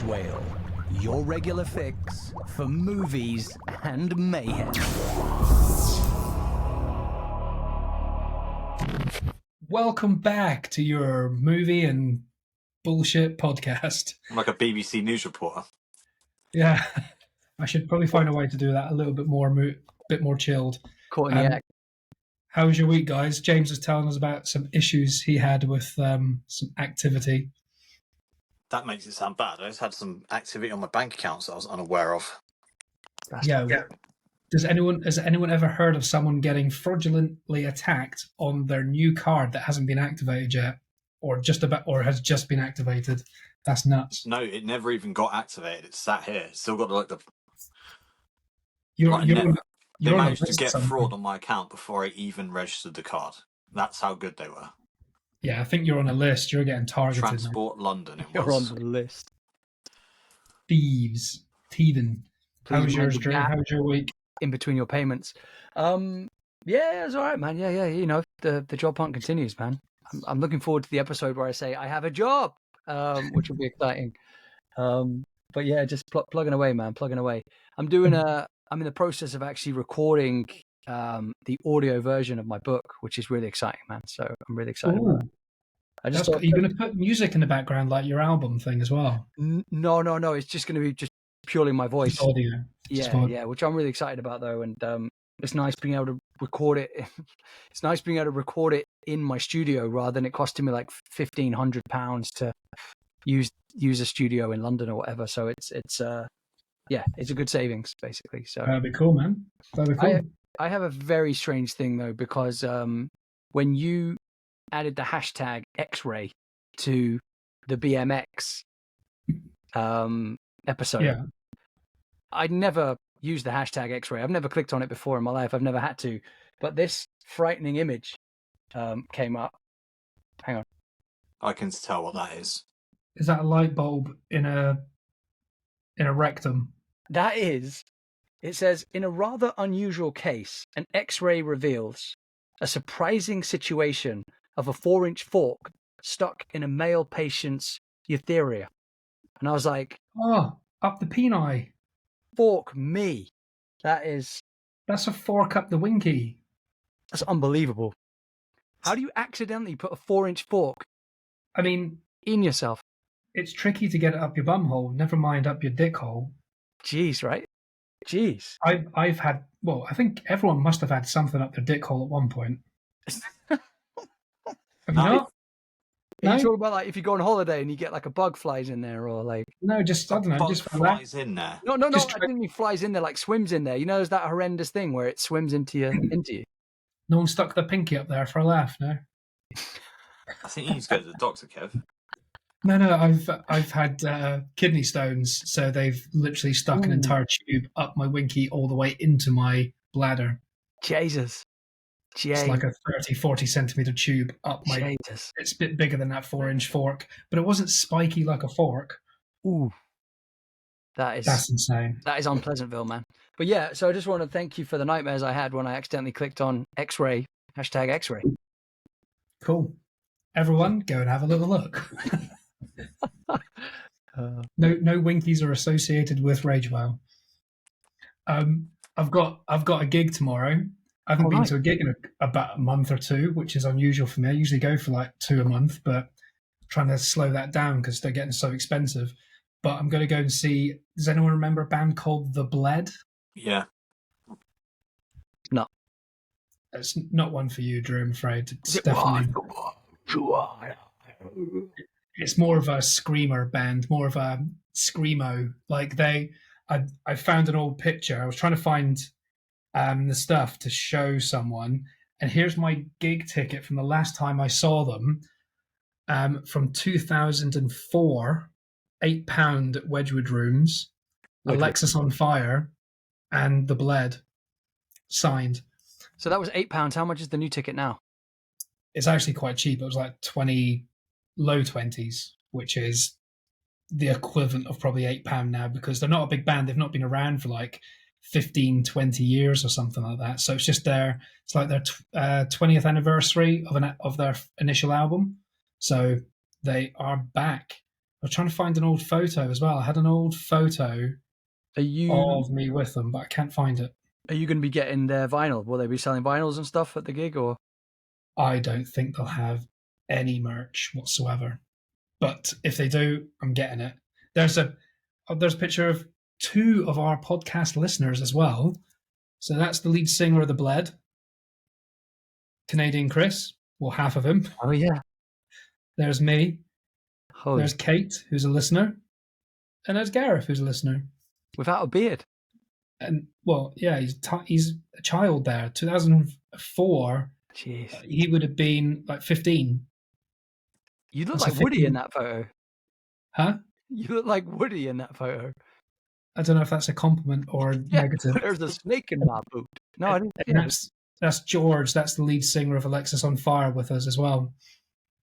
Whale, your regular fix for movies and mayhem. Welcome back to your movie and bullshit podcast. I'm like a BBC News reporter. Yeah, I should probably find a way to do that a little bit more, chilled. Caught in the act. How was your week, guys? James was telling us about some issues he had with some activity. That makes it sound bad. I just had some activity on my bank accounts that I was unaware of. Yeah. Has anyone ever heard of someone getting fraudulently attacked on their new card that hasn't been activated yet, or has just been activated? That's nuts. No, it never even got activated. It's sat here. It's still got like the. They managed to get fraud on my account before I even registered the card. That's how good they were. Yeah, I think you're on a list. You're getting targeted. Transport London. You're on the list. Thieves. Thieving. How was yours, Drew? How was your week? In between your payments. Yeah, it was all right, man. Yeah. You know, the job hunt continues, man. I'm looking forward to the episode where I say I have a job, which will be exciting. But yeah, just plugging away, man. Plugging away. I'm in the process of actually recording the audio version of my book, which is really exciting, man. So I'm really excited about it. Are you going to put music in the background like your album thing as well? No. It's just going to be just purely my voice. Just audio. Yeah, which I'm really excited about though, and it's nice being able to record it. It's nice being able to record it in my studio rather than it costing me like £1,500 to use a studio in London or whatever. So it's a good savings basically. So that'd be cool, man. That'd be cool. I have a very strange thing though, because when you added the hashtag X-ray to the BMX episode. Yeah. I'd never used the hashtag X-ray. I've never clicked on it before in my life. I've never had to. But this frightening image came up. Hang on. I can tell what that is. Is that a light bulb in a rectum? That is. It says, in a rather unusual case, an X-ray reveals a surprising situation of a 4-inch fork stuck in a male patient's urethra. And I was like, oh, up the peni. Fork me. That's a fork up the winky. That's unbelievable. How do you accidentally put a 4-inch fork in yourself? It's tricky to get it up your bum hole, never mind up your dick hole. Jeez, right? Jeez. I've had, I think everyone must have had something up their dick hole at one point. Have you not? Are you talking about like if you go on holiday and you get like a bug flies in there, or like I don't know, just flies in there. No. I didn't mean flies in there, like swims in there. You know, there's that horrendous thing where it swims into you. No one stuck their pinky up there for a laugh, no. I think you need to go to the doctor, Kev. No. I've had kidney stones, so they've literally stuck an entire tube up my winky all the way into my bladder. Jesus. It's like a 30-40 centimeter tube up my. Jesus. It's a bit bigger than that 4-inch fork, but it wasn't spiky like a fork. Ooh, that's insane. That is unpleasantville, man. But yeah, so I just want to thank you for the nightmares I had when I accidentally clicked on X-ray hashtag X-ray. Cool. Everyone, go and have a little look. No winkies are associated with Rage Wow. I've got a gig tomorrow. I haven't been to a gig in about a month or two, which is unusual for me. I usually go for like 2 a month, but I'm trying to slow that down because they're getting so expensive. But I'm going to go and see. Does anyone remember a band called The Bled? Yeah. No. It's not one for you, Drew, I'm afraid. It's definitely. It's more of a screamer band, more of a screamo. Like I found an old picture. I was trying to find the stuff to show someone, and here's my gig ticket from the last time I saw them, from 2004, £8 at Wedgwood Rooms, Alexis on Fire, and The Bled, signed. So that was £8. How much is the new ticket now? It's actually quite cheap. It was like low 20s, which is the equivalent of probably £8 now, because they're not a big band. They've not been around for like 15, 20 years or something like that. So it's like their 20th anniversary of their initial album. So they are back. I was trying to find an old photo as well. I had an old photo of me with them, but I can't find it. Are you going to be getting their vinyl? Will they be selling vinyls and stuff at the gig, or? I don't think they'll have any merch whatsoever. But if they do, I'm getting it. There's a picture of 2 of our podcast listeners as well. So that's the lead singer of The Bled, Canadian Chris, well, half of him. Oh, yeah. There's me. Holy. There's Kate, who's a listener. And there's Gareth, who's a listener. Without a beard. And, well, yeah, he's a child there. 2004, Jeez. He would have been like 15. You look like Woody in that photo. Huh? You look like Woody in that photo. I don't know if that's a compliment or negative. There's a snake in my boot. No, I didn't. Yeah. That's George. That's the lead singer of Alexis on Fire with us as well.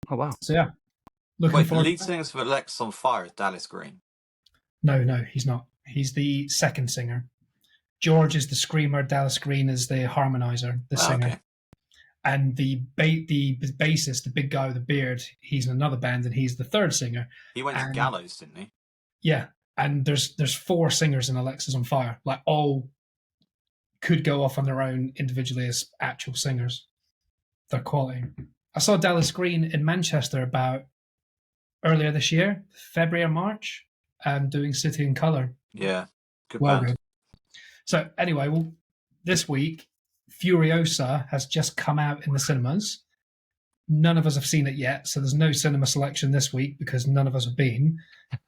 Oh, wow. So, yeah. Wait, the lead singer for Alexis on Fire is Dallas Green? No, he's not. He's the second singer. George is the screamer. Dallas Green is the harmonizer, the singer. Okay. And the bassist, the big guy with the beard, he's in another band, and he's the third singer. He went to Gallows, didn't he? Yeah, and there's 4 singers in Alexis on Fire. Like, all could go off on their own individually as actual singers. They're quality. I saw Dallas Green in Manchester about earlier this year, February or March, doing City in Colour. Yeah, good band. Good. So anyway, this week, Furiosa has just come out in the cinemas. None of us have seen it yet, so there's no cinema selection this week because none of us have been.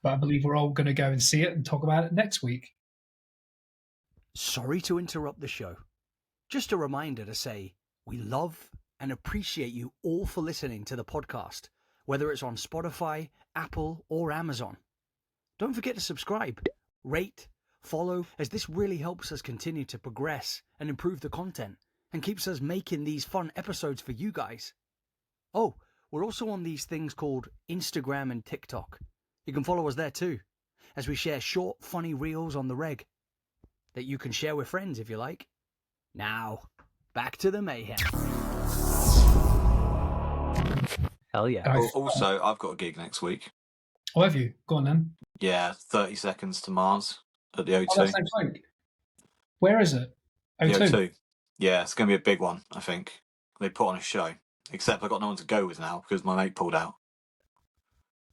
But I believe we're all going to go and see it and talk about it next week. Sorry to interrupt the show. Just a reminder to say we love and appreciate you all for listening to the podcast, whether it's on Spotify, Apple, or Amazon. Don't forget to subscribe, rate, follow, as this really helps us continue to progress and improve the content and keeps us making these fun episodes for you guys. Oh, we're also on these things called Instagram and TikTok. You can follow us there too, as we share short, funny reels on the reg that you can share with friends if you like. Now, back to the mayhem. Hell yeah. Also, I've got a gig next week. Oh, have you? Go on then. Yeah, 30 Seconds to Mars at the O2. Oh, that's next week. Where is it? O2? The O2. Yeah, it's going to be a big one, I think. They put on a show. Except I've got no one to go with now because my mate pulled out.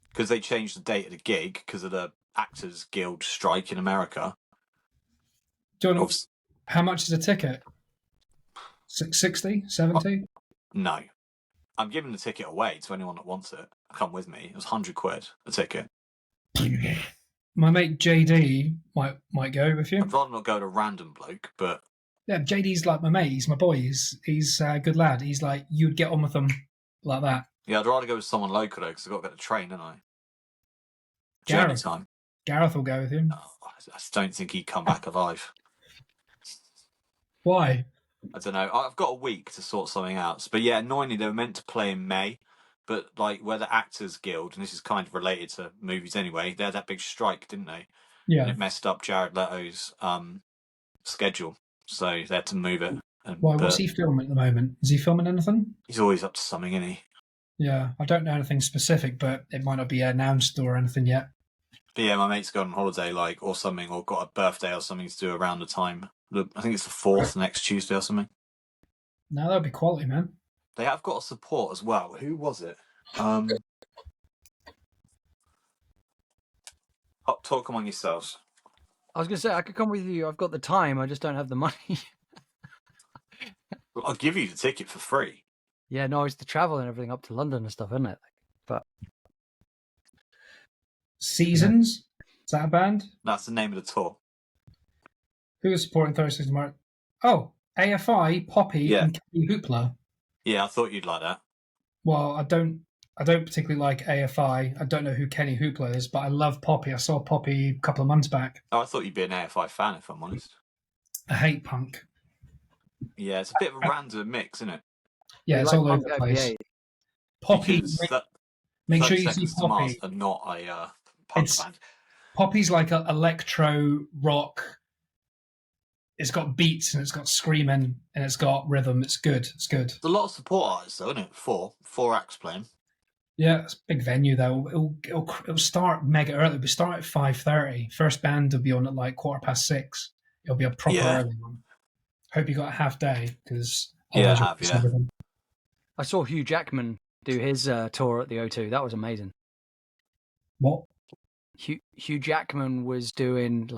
Because they changed the date of the gig because of the Actors Guild strike in America. Do you know how much is a ticket? 60? 70? No. I'm giving the ticket away to anyone that wants it. Come with me. It was £100 a ticket. My mate JD might go with you. I'd rather not go to a random bloke, but... Yeah, JD's like my mate. He's my boy. He's a good lad. He's like, you'd get on with him like that. Yeah, I'd rather go with someone local, though, because I've got to get the train, don't I? Gareth. Journey time. Gareth will go with him. Oh, I just don't think he'd come back alive. Why? I don't know. I've got a week to sort something out. But yeah, annoyingly, they were meant to play in May, but like where the Actors Guild, and this is kind of related to movies anyway, they had that big strike, didn't they? Yeah. And it messed up Jared Leto's schedule, so they had to move it. Why? What's he filming at the moment? Is he filming anything? He's always up to something, isn't he? Yeah, I don't know anything specific, but it might not be announced or anything yet. But yeah, my mate's gone on holiday, or something, or got a birthday or something to do around the time. I think it's the 4th, next Tuesday or something. No, that'd be quality, man. They have got a support as well. Who was it? Talk among yourselves. I was going to say, I could come with you. I've got the time. I just don't have the money. I'll give you the ticket for free. Yeah, no, it's the travel and everything up to London and stuff, isn't it? But Seasons? Is that a band? That's the name of the tour. Who is supporting Thursdays tomorrow? Oh, AFI, Poppy, and Kenny Hoopla. Yeah, I thought you'd like that. Well, I don't particularly like AFI. I don't know who Kenny Hoopla is, but I love Poppy. I saw Poppy a couple of months back. Oh, I thought you'd be an AFI fan, if I'm honest. I hate punk. Yeah, it's a bit of a random mix, isn't it? Yeah, it's all over the place. Poppy, make sure you see Poppy. Are not a punk band. Poppy's like an electro rock. It's got beats and it's got screaming and it's got rhythm. It's good. It's good. There's a lot of support artists, though, isn't it? Four acts playing. Yeah, it's a big venue though. It'll start mega early. It'll start at 5:30. First band will be on at like 6:15. It'll be a proper Yeah. early one. Hope you got a half day because Yeah, otherwise I have, yeah. everything. I saw Hugh Jackman do his tour at the O2. That was amazing. What? Hugh Jackman was doing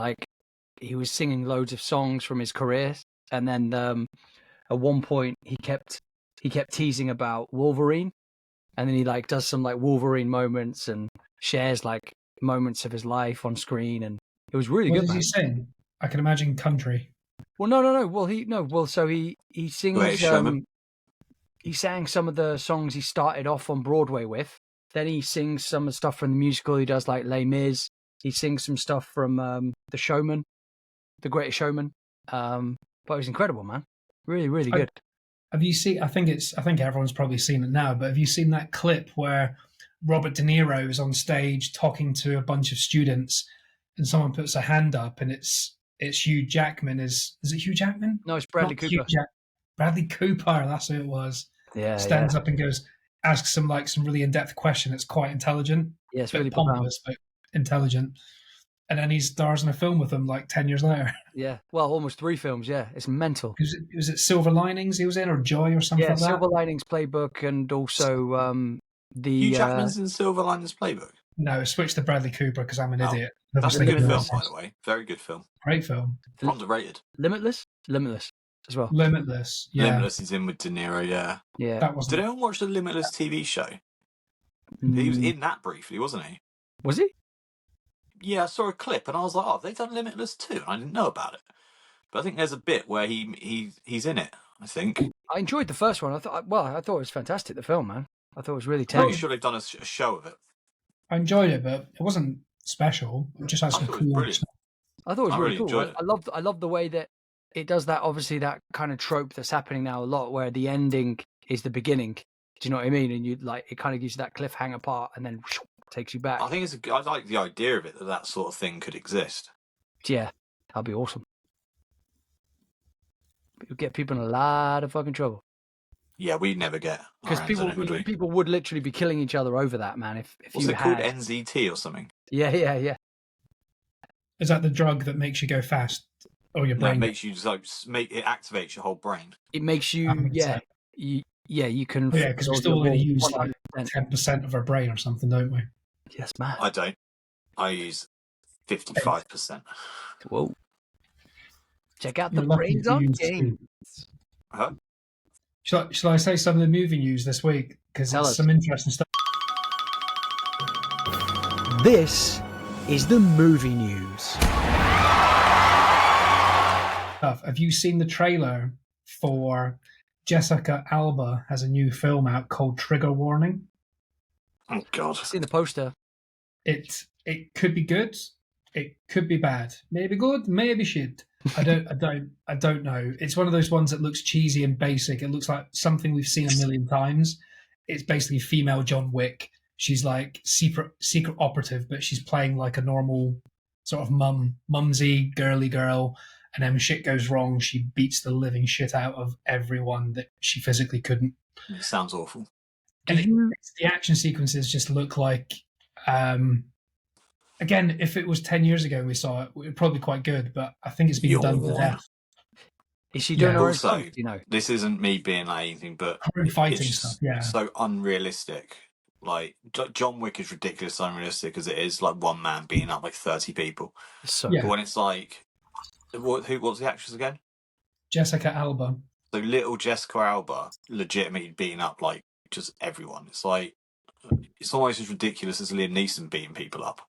he was singing loads of songs from his career, and then at one point he kept teasing about Wolverine, and then he does some Wolverine moments and shares moments of his life on screen, and it was really What good. does he sing? I can imagine country. Well, no. Well, so he sings. Greatest Showman. He sang some of the songs he started off on Broadway with. Then he sings some of the stuff from the musical. He does like Les Mis. He sings some stuff from The Showman, The Greatest Showman. But it was incredible, man. Really, really good. Have you seen? I think everyone's probably seen it now. But have you seen that clip where Robert De Niro is on stage talking to a bunch of students, and someone puts a hand up, and it's Hugh Jackman. Is it Hugh Jackman? No, it's Bradley Not Hugh Cooper. Bradley Cooper. That's who it was. Yeah, Stands up and asks some really in-depth question. It's quite intelligent. Yeah, it's Bit really profound. pompous, but intelligent. And then he stars in a film with them 10 years later. Yeah, well, almost 3 films. Yeah, it's mental. Was it Silver Linings he was in, or Joy, or something like that? Silver Linings Playbook, and also the Hugh Jackman's in Silver Linings Playbook. No, switch to Bradley Cooper because I'm an idiot. That's a good film, by the way. Very good film. Great film. Underrated. Limitless as well. Limitless. Yeah. Limitless is in with De Niro. Yeah. Yeah. That was. Did anyone watch the Limitless TV show? He was in that briefly, wasn't he? Was he? Yeah, I saw a clip and I was like, "Oh, they've done Limitless too." And I didn't know about it, but I think there's a bit where he's in it. I think. I enjoyed the first one. I thought it was fantastic. The film, man. I thought it was really Pretty tense. sure they've done a show of it. I enjoyed it, but it wasn't special. It just had some cool stuff. I thought it was really cool. enjoyed it. I love the way that it does that. Obviously, that kind of trope that's happening now a lot, where the ending is the beginning. Do you know what I mean? And you it kind of gives you that cliffhanger part, and then takes you back. I think I like the idea of it that sort of thing could exist. Yeah, that'd be awesome. It would get people in a lot of fucking trouble. Yeah, we'd never get because people would literally be killing each other over that, man. If what's you it called, NZT or something? Yeah. Is that the drug that makes you go fast? Or your brain? It makes you it activates your whole brain. It makes you you can. Yeah, because we still only use 10% of our brain or something, don't we? Yes, man. I don't. I use 55%. Whoa. Check out the brains on games. Huh? Shall I say some of the movie news this week? Because there's some interesting stuff. This is the movie news. Have you seen the trailer for Jessica Alba has a new film out called Trigger Warning? Oh God! I've seen the poster. It could be good. It could be bad. Maybe good. Maybe shit. I don't know. It's one of those ones that looks cheesy and basic. It looks like something we've seen a million times. It's basically female John Wick. She's like secret operative, but she's playing like a normal sort of mumsy girly girl. And then when shit goes wrong, she beats the living shit out of everyone that she physically couldn't. It sounds awful. And the action sequences just look like, again, if it was 10 years ago and we saw it, it would probably be quite good, but I think it's been done to death. Is she doing her own Also, stuff, you know? This isn't me being like anything, but her own fighting it's stuff, yeah. so unrealistic. Like, John Wick is ridiculous unrealistic as it is, like one man beating up like 30 people. So But when it's like, what's the actress again? Jessica Alba. So little Jessica Alba legitimately beating up like just everyone. It's like, it's almost as ridiculous as Liam Neeson beating people up.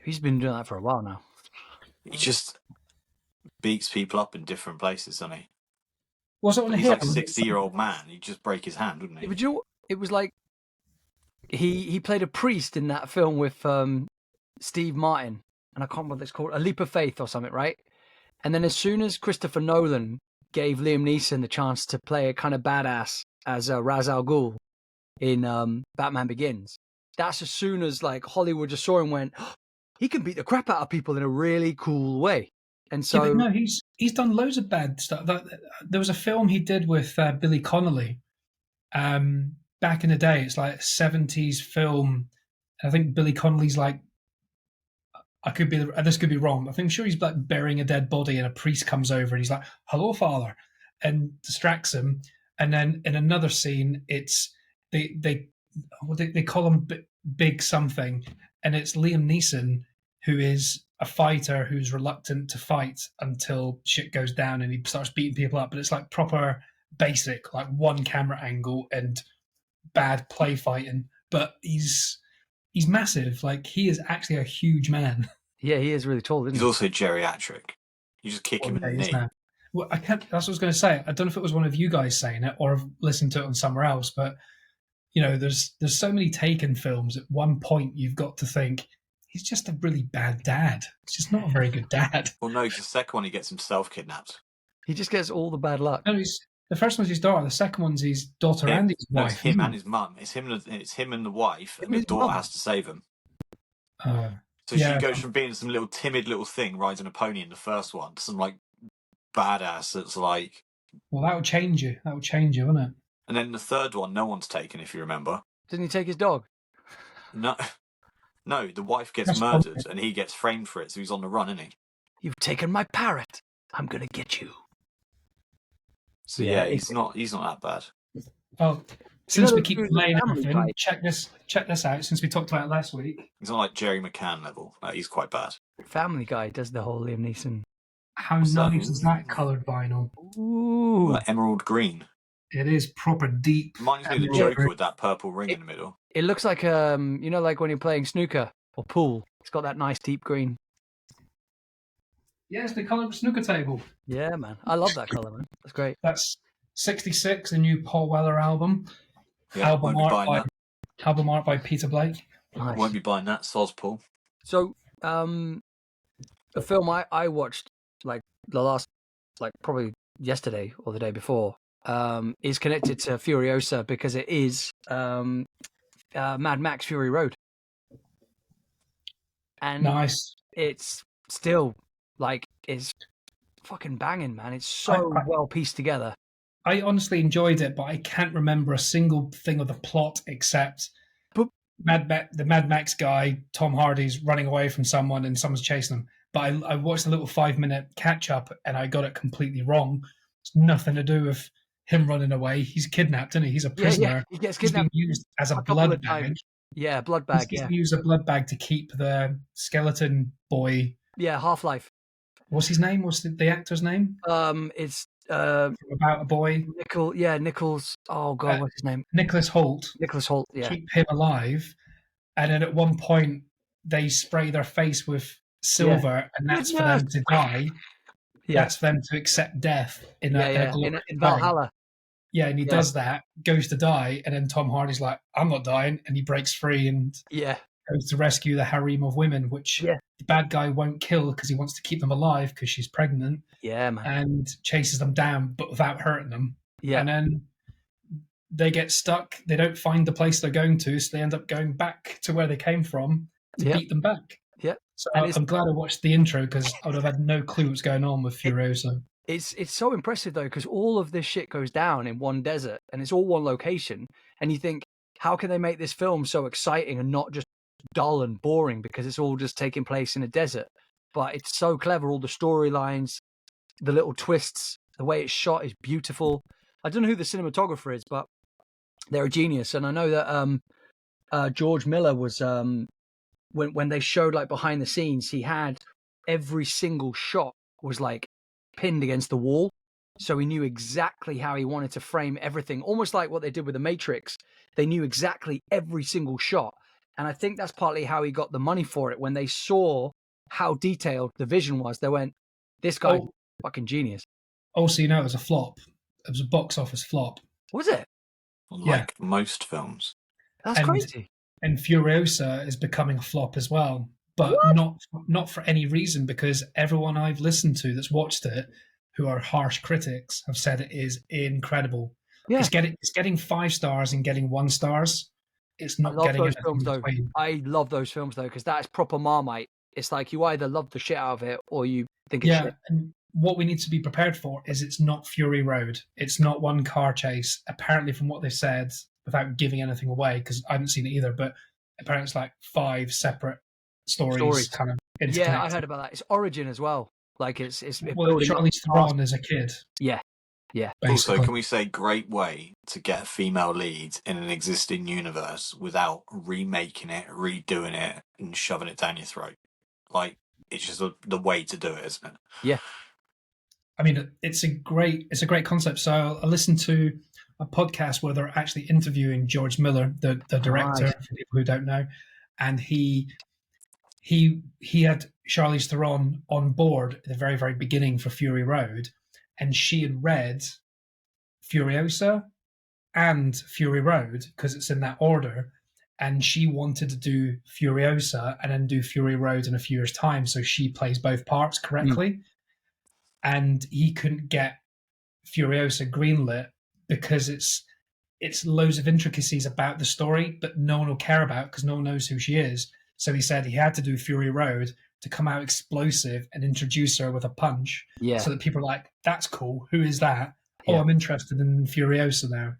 He's been doing that for a while now. He just beats people up in different places, doesn't he? Was it on He's him? like a 60-year-old man. He'd just break his hand, wouldn't he? Yeah, but you know, it was like he played a priest in that film with Steve Martin, and I can't remember what it's called, A Leap of Faith or something, right? And then as soon as Christopher Nolan gave Liam Neeson the chance to play a kind of badass as Ra's al Ghul in Batman Begins, that's as soon as like Hollywood just saw him and went, oh, he can beat the crap out of people in a really cool way. And so yeah, but no, he's done loads of bad stuff. There was a film he did with Billy Connolly. back in the day, it's like a 70s film. I think Billy Connolly's like, this could be wrong. I'm sure he's like burying a dead body, and a priest comes over and he's like, "Hello, Father," and distracts him. And then in another scene, it's they call him Big something, and it's Liam Neeson, who is a fighter who's reluctant to fight until shit goes down and he starts beating people up. But it's like proper basic, like one camera angle and bad play fighting. But he's massive. Like, he is actually a huge man. Yeah, he is really tall, isn't He's he? also geriatric. You just kick him in the he is knee. now. Well, I can't. That's what I was going to say. I don't know if it was one of you guys saying it or I've listened to it on somewhere else, but there's so many Taken films. At one point, you've got to think he's just a really bad dad. He's just not a very good dad. Well, no, the second one he gets himself kidnapped. He just gets all the bad luck. No, the first one's his daughter. The second one's his daughter and his No, wife. it's him and his mum. It's him and the wife, and the daughter has to save him. So she goes from being some little timid little thing riding a pony in the first one to some like badass that's like. Well, that would change you. Wouldn't it? And then the third one, no one's taken, if you remember. Didn't he take his dog? No, the wife gets murdered and he gets framed for it, so he's on the run, isn't he? You've taken my parrot. I'm gonna get you. So yeah, he's not that bad. Well, since we keep the playing Family everything, Guy. check this out. Since we talked about it last week, He's not like Jerry McCann level. He's quite bad. Family Guy does the whole Liam Neeson. how What's that? nice is that coloured vinyl? Ooh. Like emerald green. It is proper deep. Reminds me of the emerald Joker green. with that purple ring in the middle. It looks like like when you're playing snooker or pool. It's got that nice deep green. Yes, the colour of a snooker table. Yeah, man. I love that colour, man. That's great. That's 66, the new Paul Weller album. Yeah, album won't be buying art by Peter Blake. Nice. Won't be buying that. Soz Paul. So, a film I watched like the last, like probably yesterday or the day before, is connected to Furiosa because it is Mad Max Fury Road, and Nice. it's still like it's fucking banging, man. It's so well pieced together. I honestly enjoyed it, but I can't remember a single thing of the plot except the Mad Max guy, Tom Hardy's running away from someone and someone's chasing him. But I watched a little 5-minute catch up and I got it completely wrong. It's nothing to do with him running away. He's kidnapped, isn't he? He's a prisoner. Yeah. He gets He's kidnapped. being used as a couple blood of bag. times. Yeah, blood bag. He's Yeah, used a blood bag to keep the skeleton boy. yeah. Half-Life. What's his name? What's the actor's name? It's About a boy. Nichols. Oh god, what's his name? Nicholas Hoult. Nicholas Hoult. Yeah. Keep him alive. And then at one point, they spray their face with silver, and that's for them to die. Yeah. That's for them to accept death in in Valhalla. Yeah, and he does that, goes to die, and then Tom Hardy's like, "I'm not dying," and he breaks free and Yeah. goes to rescue the harem of women, which the bad guy won't kill because he wants to keep them alive because she's pregnant. Yeah, man. And chases them down, but without hurting them. Yeah. And then they get stuck. They don't find the place they're going to, so they end up going back to where they came from to beat them back. Yeah. So I'm glad I watched the intro because I would have had no clue what's going on with Furiosa. It's so impressive though because all of this shit goes down in one desert and it's all one location, and you think, how can they make this film so exciting and not just dull and boring because it's all just taking place in a desert? But it's so clever. All the storylines, the little twists, the way it's shot is beautiful. I don't know who the cinematographer is, but they're a genius. And I know that George Miller was when they showed like behind the scenes, he had every single shot was like pinned against the wall, so he knew exactly how he wanted to frame everything, almost like what they did with the Matrix. They knew exactly every single shot, and I think that's partly how he got the money for it. When they saw how detailed the vision was, they went, this guy's fucking genius. Also, it was a flop. It was a box office flop. Was it? Like most films. That's crazy. And Furiosa is becoming a flop as well, but not for any reason, because everyone I've listened to that's watched it, who are harsh critics, have said it is incredible. Yeah. It's getting 5 stars and getting 1 stars. It's not getting those films though. I love those films though because that's proper Marmite. It's like you either love the shit out of it or you think it's shit. And what we need to be prepared for is it's not Fury Road. It's not one car chase. Apparently, from what they said, without giving anything away, because I haven't seen it either, but apparently it's like 5 separate stories kind of interconnected. Yeah, I heard about that. It's origin as well. Like it's Well, building up Charlize Theron as a kid. Yeah. Also, Basically. can we say great way to get a female lead in an existing universe without remaking it, redoing it, and shoving it down your throat? Like, it's just the way to do it, isn't it? Yeah. I mean, it's a great concept. So I listened to a podcast where they're actually interviewing George Miller, the director, Right. for people who don't know, and he had Charlize Theron on board at the very, very beginning for Fury Road, and she had read Furiosa and Fury Road because it's in that order, and she wanted to do Furiosa and then do Fury Road in a few years' time, so she plays both parts correctly. And he couldn't get Furiosa greenlit because it's loads of intricacies about the story, but no one will care about because no one knows who she is. So he said he had to do Fury Road to come out explosive and introduce her with a punch, so that people are like, "That's cool. Who is that? Oh, I'm interested in Furiosa now."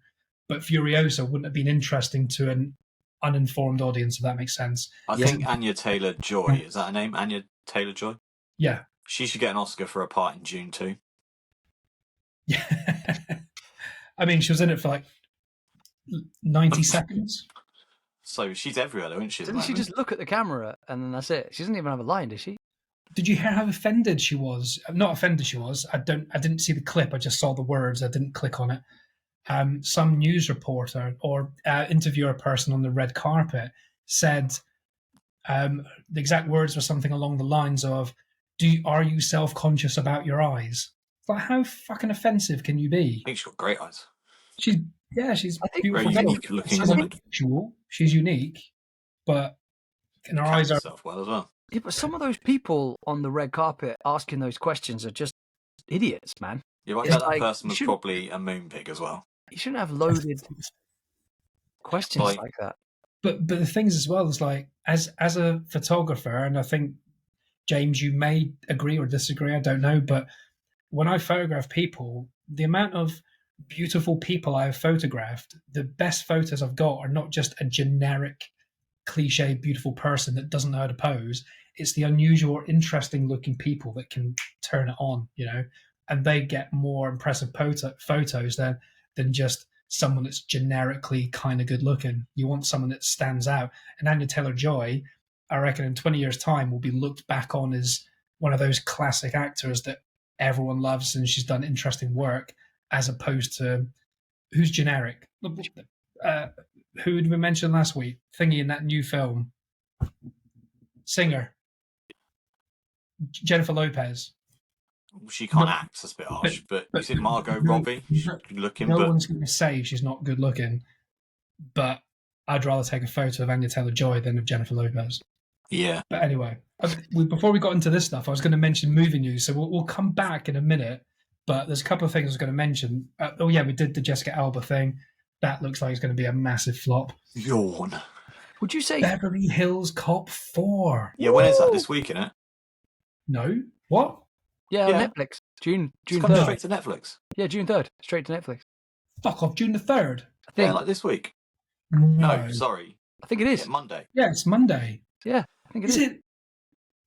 But Furiosa wouldn't have been interesting to an uninformed audience, if that makes sense. I think Anya Taylor-Joy, is that her name? Anya Taylor-Joy? Yeah. She should get an Oscar for a part in June 2. Yeah. I mean, she was in it for like 90 seconds. So she's everywhere, though, isn't she? Doesn't she just look at the camera and then that's it? She doesn't even have a line, does she? Did you hear how offended she was? Not offended she was. I didn't see the clip. I just saw the words. I didn't click on it. Some news reporter or interviewer person on the red carpet said the exact words were something along the lines of, are you self-conscious about your eyes? It's like, how fucking offensive can you be? I think she's got great eyes. She's beautiful. Very unique looking, She's isn't unusual. She's unique, but her eyes are well as well. Yeah, but some of those people on the red carpet asking those questions are just idiots, man. Yeah, but I It's bet like, that person was you probably a moonpig as well. You shouldn't have loaded questions like that. But the things as well is like, as a photographer, and I think, James, you may agree or disagree, I don't know, but when I photograph people, the amount of beautiful people I have photographed, the best photos I've got are not just a generic, cliche, beautiful person that doesn't know how to pose. It's the unusual or interesting looking people that can turn it on, and they get more impressive photos than just someone that's generically kind of good looking. You want someone that stands out. And Anya Taylor-Joy, I reckon in 20 years' time, will be looked back on as one of those classic actors that everyone loves and she's done interesting work, as opposed to who's generic. Who did we mention last week? Thingy in that new film. Singer. Jennifer Lopez. She can't act, that's a bit harsh, but you said Margot Robbie? She's good looking, no one's going to say she's not good looking, but I'd rather take a photo of Anya Taylor-Joy than of Jennifer Lopez. Yeah. But anyway, before we got into this stuff, I was going to mention movie news, so we'll come back in a minute, but there's a couple of things I was going to mention. We did the Jessica Alba thing. That looks like it's going to be a massive flop. Yawn. Would you say Beverly Hills Cop 4? Yeah, when is that? This week, isn't it? No. What? Yeah, on Netflix. June It's coming 3rd. straight to Netflix. Yeah, June 3rd. Straight to Netflix. Fuck off, June the 3rd. I think. Yeah, like this week. No, sorry. I think it is. Yeah, Monday. Yeah, it's Monday. Yeah, I think it Is it?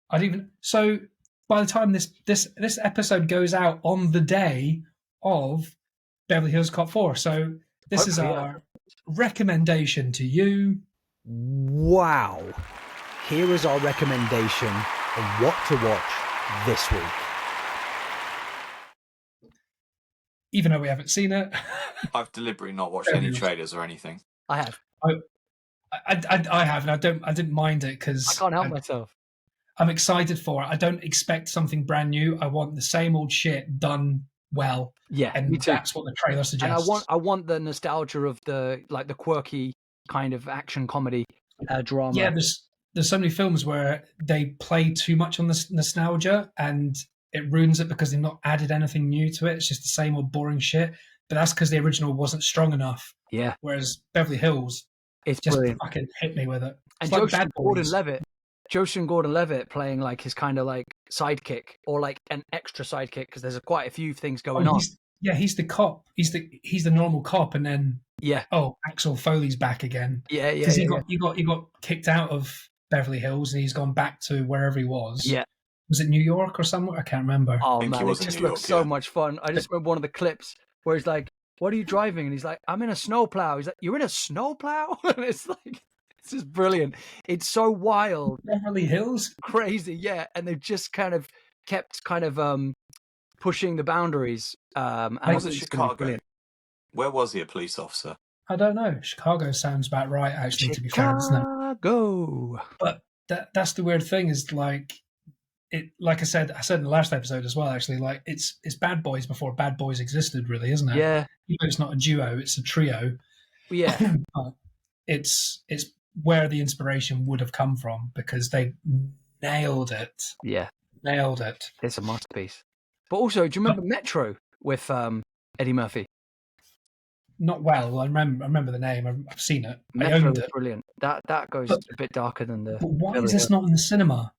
I didn't even. So by the time this episode goes out on the day of Beverly Hills Cop 4, so this is our recommendation to you. Wow. Here is our recommendation on what to watch this week. Even though we haven't seen it. I've deliberately not watched any trailers or anything. I have. I have, and I didn't mind it because I can't help myself. I'm excited for it. I don't expect something brand new. I want the same old shit done well. Yeah, and me too. that's what the trailer suggests. And I want the nostalgia of the quirky kind of action comedy drama. Yeah, there's so many films where they play too much on the nostalgia and it ruins it because they've not added anything new to it. It's just the same old boring shit. But that's because the original wasn't strong enough. Yeah. Whereas Beverly Hills, it's just brilliant. fucking hit me with it. And It's like Joseph Gordon-Levitt playing like his kind of like sidekick or like an extra sidekick because there's quite a few things going on. He's the cop. He's the normal cop, and then Yeah, Oh, Axel Foley's back again. yeah, Because he got kicked out of Beverly Hills and he's gone back to wherever he was. yeah. Was it New York or somewhere? I can't remember. Oh think he man, it was in just New looks York, so yeah. much fun. I just remember one of the clips where he's like, "What are you driving?" And he's like, "I'm in a snowplow." He's like, "You're in a snowplow?" And it's like, it's just brilliant. It's so wild, Beverly Hills? crazy, yeah. And they've just kind of kept pushing the boundaries. And Was it it's gonna be Chicago? brilliant. Where was he a police officer? I don't know. Chicago sounds about right, actually, to be fair, doesn't it? Chicago. But that's the weird thing is like it. Like I said in the last episode as well. Actually, like it's Bad Boys before Bad Boys existed, really, isn't it? Yeah, Even though it's not a duo; it's a trio. yeah, But it's where the inspiration would have come from because they nailed it. yeah. Nailed it. It's a masterpiece. But also, do you remember Metro with Eddie Murphy? Not well. I remember the name. I've seen it. I Metro owned was it. brilliant. That goes But- a bit darker than the. But why Beverly is this Hills. not in the cinema?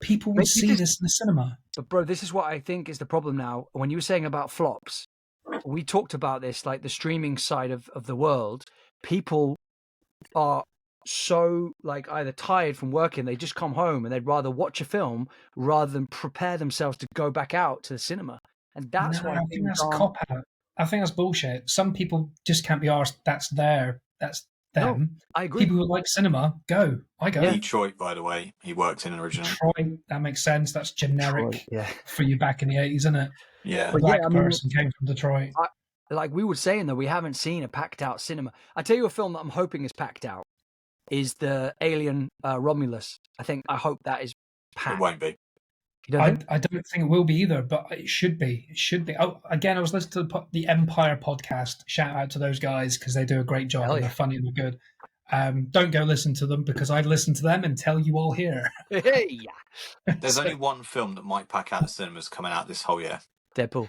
People would Maybe see this- this in the cinema. But bro, this is what I think is the problem now. When you were saying about flops, we talked about this, like the streaming side of the world. People are so like either tired from working, they just come home and they'd rather watch a film rather than prepare themselves to go back out to the cinema. And that's No, why I think that's cop out. I think that's bullshit. Some people just can't be arsed. That's them. I agree. People who like cinema, go. I go. Detroit, by the way, he worked in originally. Detroit, that makes sense. That's generic Detroit, yeah. for you back in the 80s, isn't it? Yeah. A But black yeah, I mean- person came from Detroit. Like we were saying though, we haven't seen a packed out cinema. I tell you a film that I'm hoping is packed out is the Alien Romulus. I hope that is It packed. won't be. You don't think? I don't think it will be either, but it should be. It should be. Oh, again, I was listening to the Empire podcast. Shout out to those guys because they do a great job Hell and yeah. they're funny and they're good. Don't go listen to them because I'd listen to them and tell you all here. Hey, There's So- only one film that might pack out the cinemas coming out this whole year. Deadpool.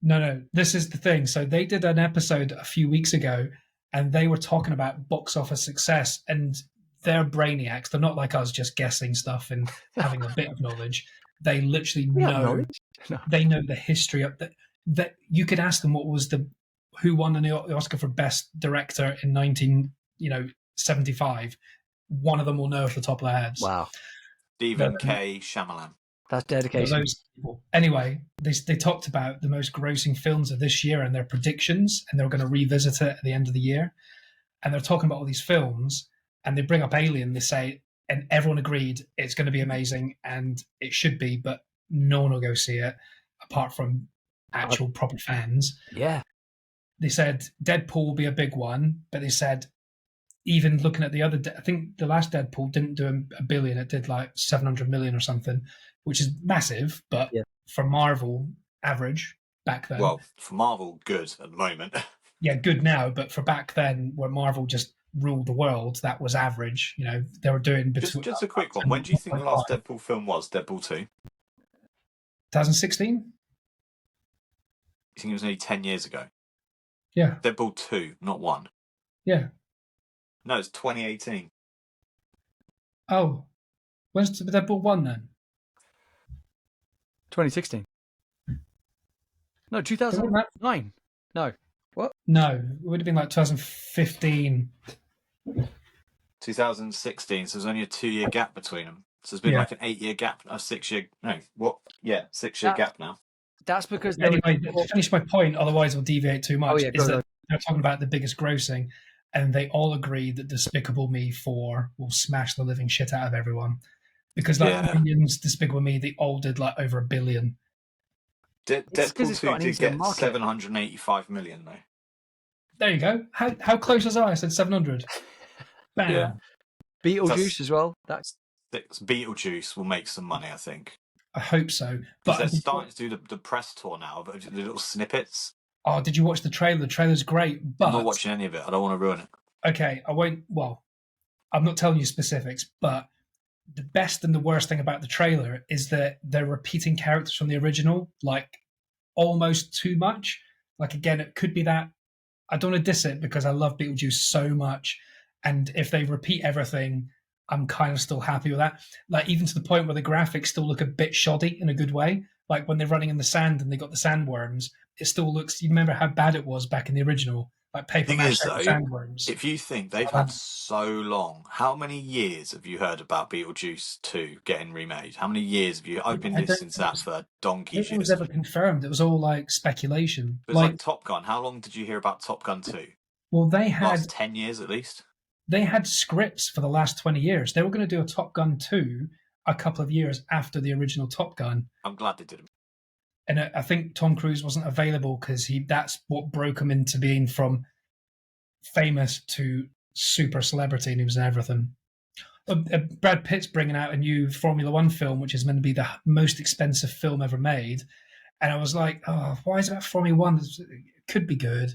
No, this is the thing. So they did an episode a few weeks ago and they were talking about box office success and they're brainiacs. They're not like us just guessing stuff and having a bit of knowledge. They literally We have know. knowledge. No. They know the history of that. You could ask them who won the Oscar for Best Director in 1975. One of them will know off the top of their heads. Wow, Stephen But- K. Shyamalan. that's But dedication. those people. Anyway, they talked about the most grossing films of this year and their predictions, and they're going to revisit it at the end of the year. And they're talking about all these films, and they bring up Alien. They say, and everyone agreed it's going to be amazing, and it should be, but no one will go see it apart from actual proper fans. Yeah, They said Deadpool will be a big one, but they said even looking at the other, I think the last Deadpool didn't do a billion; it did like 700 million or something, which is massive. But Yeah. for Marvel, average back then. Well, for Marvel, good at the moment. Yeah, good now, but for back then, where Marvel just ruled the world, that was average. You know, they were doing between just a quick one. When do you think the last Deadpool film was? Deadpool 2? 2016. You think it was only 10 years ago? Yeah, Deadpool 2, not 1. yeah. No, it's 2018. Oh, when's Deadpool 1 then? 2016. No, It 2009. No, No, it would have been like 2015. 2016, so there's only a 2-year gap between them. So there's been Yeah. like an 8-year gap, a 6-year, no, what? Yeah, 6-year That- gap now. that's because there was- Anyway, to finish my point, otherwise we'll deviate too much, Oh, yeah, is go, that they're talking about the biggest grossing, and they all agree that Despicable Me 4 will smash the living shit out of everyone. Because like Yeah. Minions, Despicable Me, they all did like over $1 billion. It's 'cause Deadpool it's 2 got an did easier get market. 785 million, though. There you go. How close was I? I said 700. Bam. Yeah. Beetlejuice That's- as well. That's Beetlejuice will make some money, I think. I hope so. Because But they're starting to do the press tour now, but the little snippets. oh, did you watch the trailer? The trailer's great, I'm but not watching any of it. I don't want to ruin it. okay, I won't. Well, I'm not telling you specifics, but the best and the worst thing about the trailer is that they're repeating characters from the original, like almost too much. Like again, it could be that I don't want to diss it because I love Beetlejuice so much, and if they repeat everything, I'm kind of still happy with that. Like even to the point where the graphics still look a bit shoddy in a good way. Like when they're running in the sand and they got the sandworms, it still looks. You remember how bad it was back in the original? like paper Thing mache is, though, sandworms. if you think they've had so long, how many years have you heard about Beetlejuice 2 getting remade? How many years have you? I've been I don't listening to think it that was, for I donkey's don't think it was years. ever confirmed. It was all like speculation. It was like Top Gun. How long did you hear about Top Gun 2? well, Last 10 years at least? they had scripts for the last 20 years. They were going to do a Top Gun 2 a couple of years after the original Top Gun. I'm glad they didn't. And I think Tom Cruise wasn't available because that's what broke him into being from famous to super celebrity, and he was in everything. Brad Pitt's bringing out a new Formula One film, which is meant to be the most expensive film ever made. And I was like, oh, why is it about Formula One? It could be good.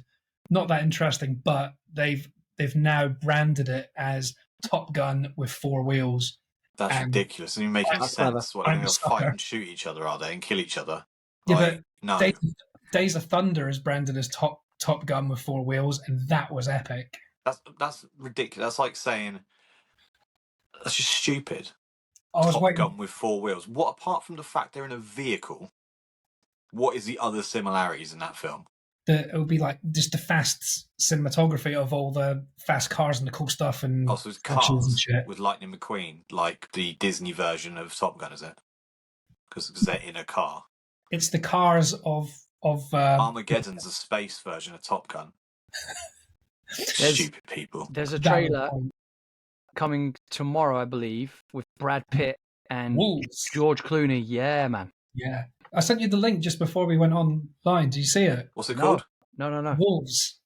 Not that interesting, but they've now branded it as Top Gun with 4 wheels. That's ridiculous. It doesn't even make any sense. What, they're going to fight and shoot each other, are they? And kill each other? Yeah, like, but no. Days of Thunder is branded as Top Gun with 4 wheels, and that was epic. That's ridiculous. That's like saying, that's just stupid. Top Gun with 4 wheels. What, apart from the fact they're in a vehicle, what is the other similarities in that film? It would be like just the fast cinematography of all the fast cars and the cool stuff, and also it's cars and shit. With Lightning McQueen, like the Disney version of Top Gun, is it? Because they're in a car. It's the cars of Armageddon's a space version of Top Gun. Stupid people. There's a trailer coming tomorrow, I believe, with Brad Pitt and George Clooney. Yeah, man. Yeah. I sent you the link just before we went online. Did you see it? What's it called? No.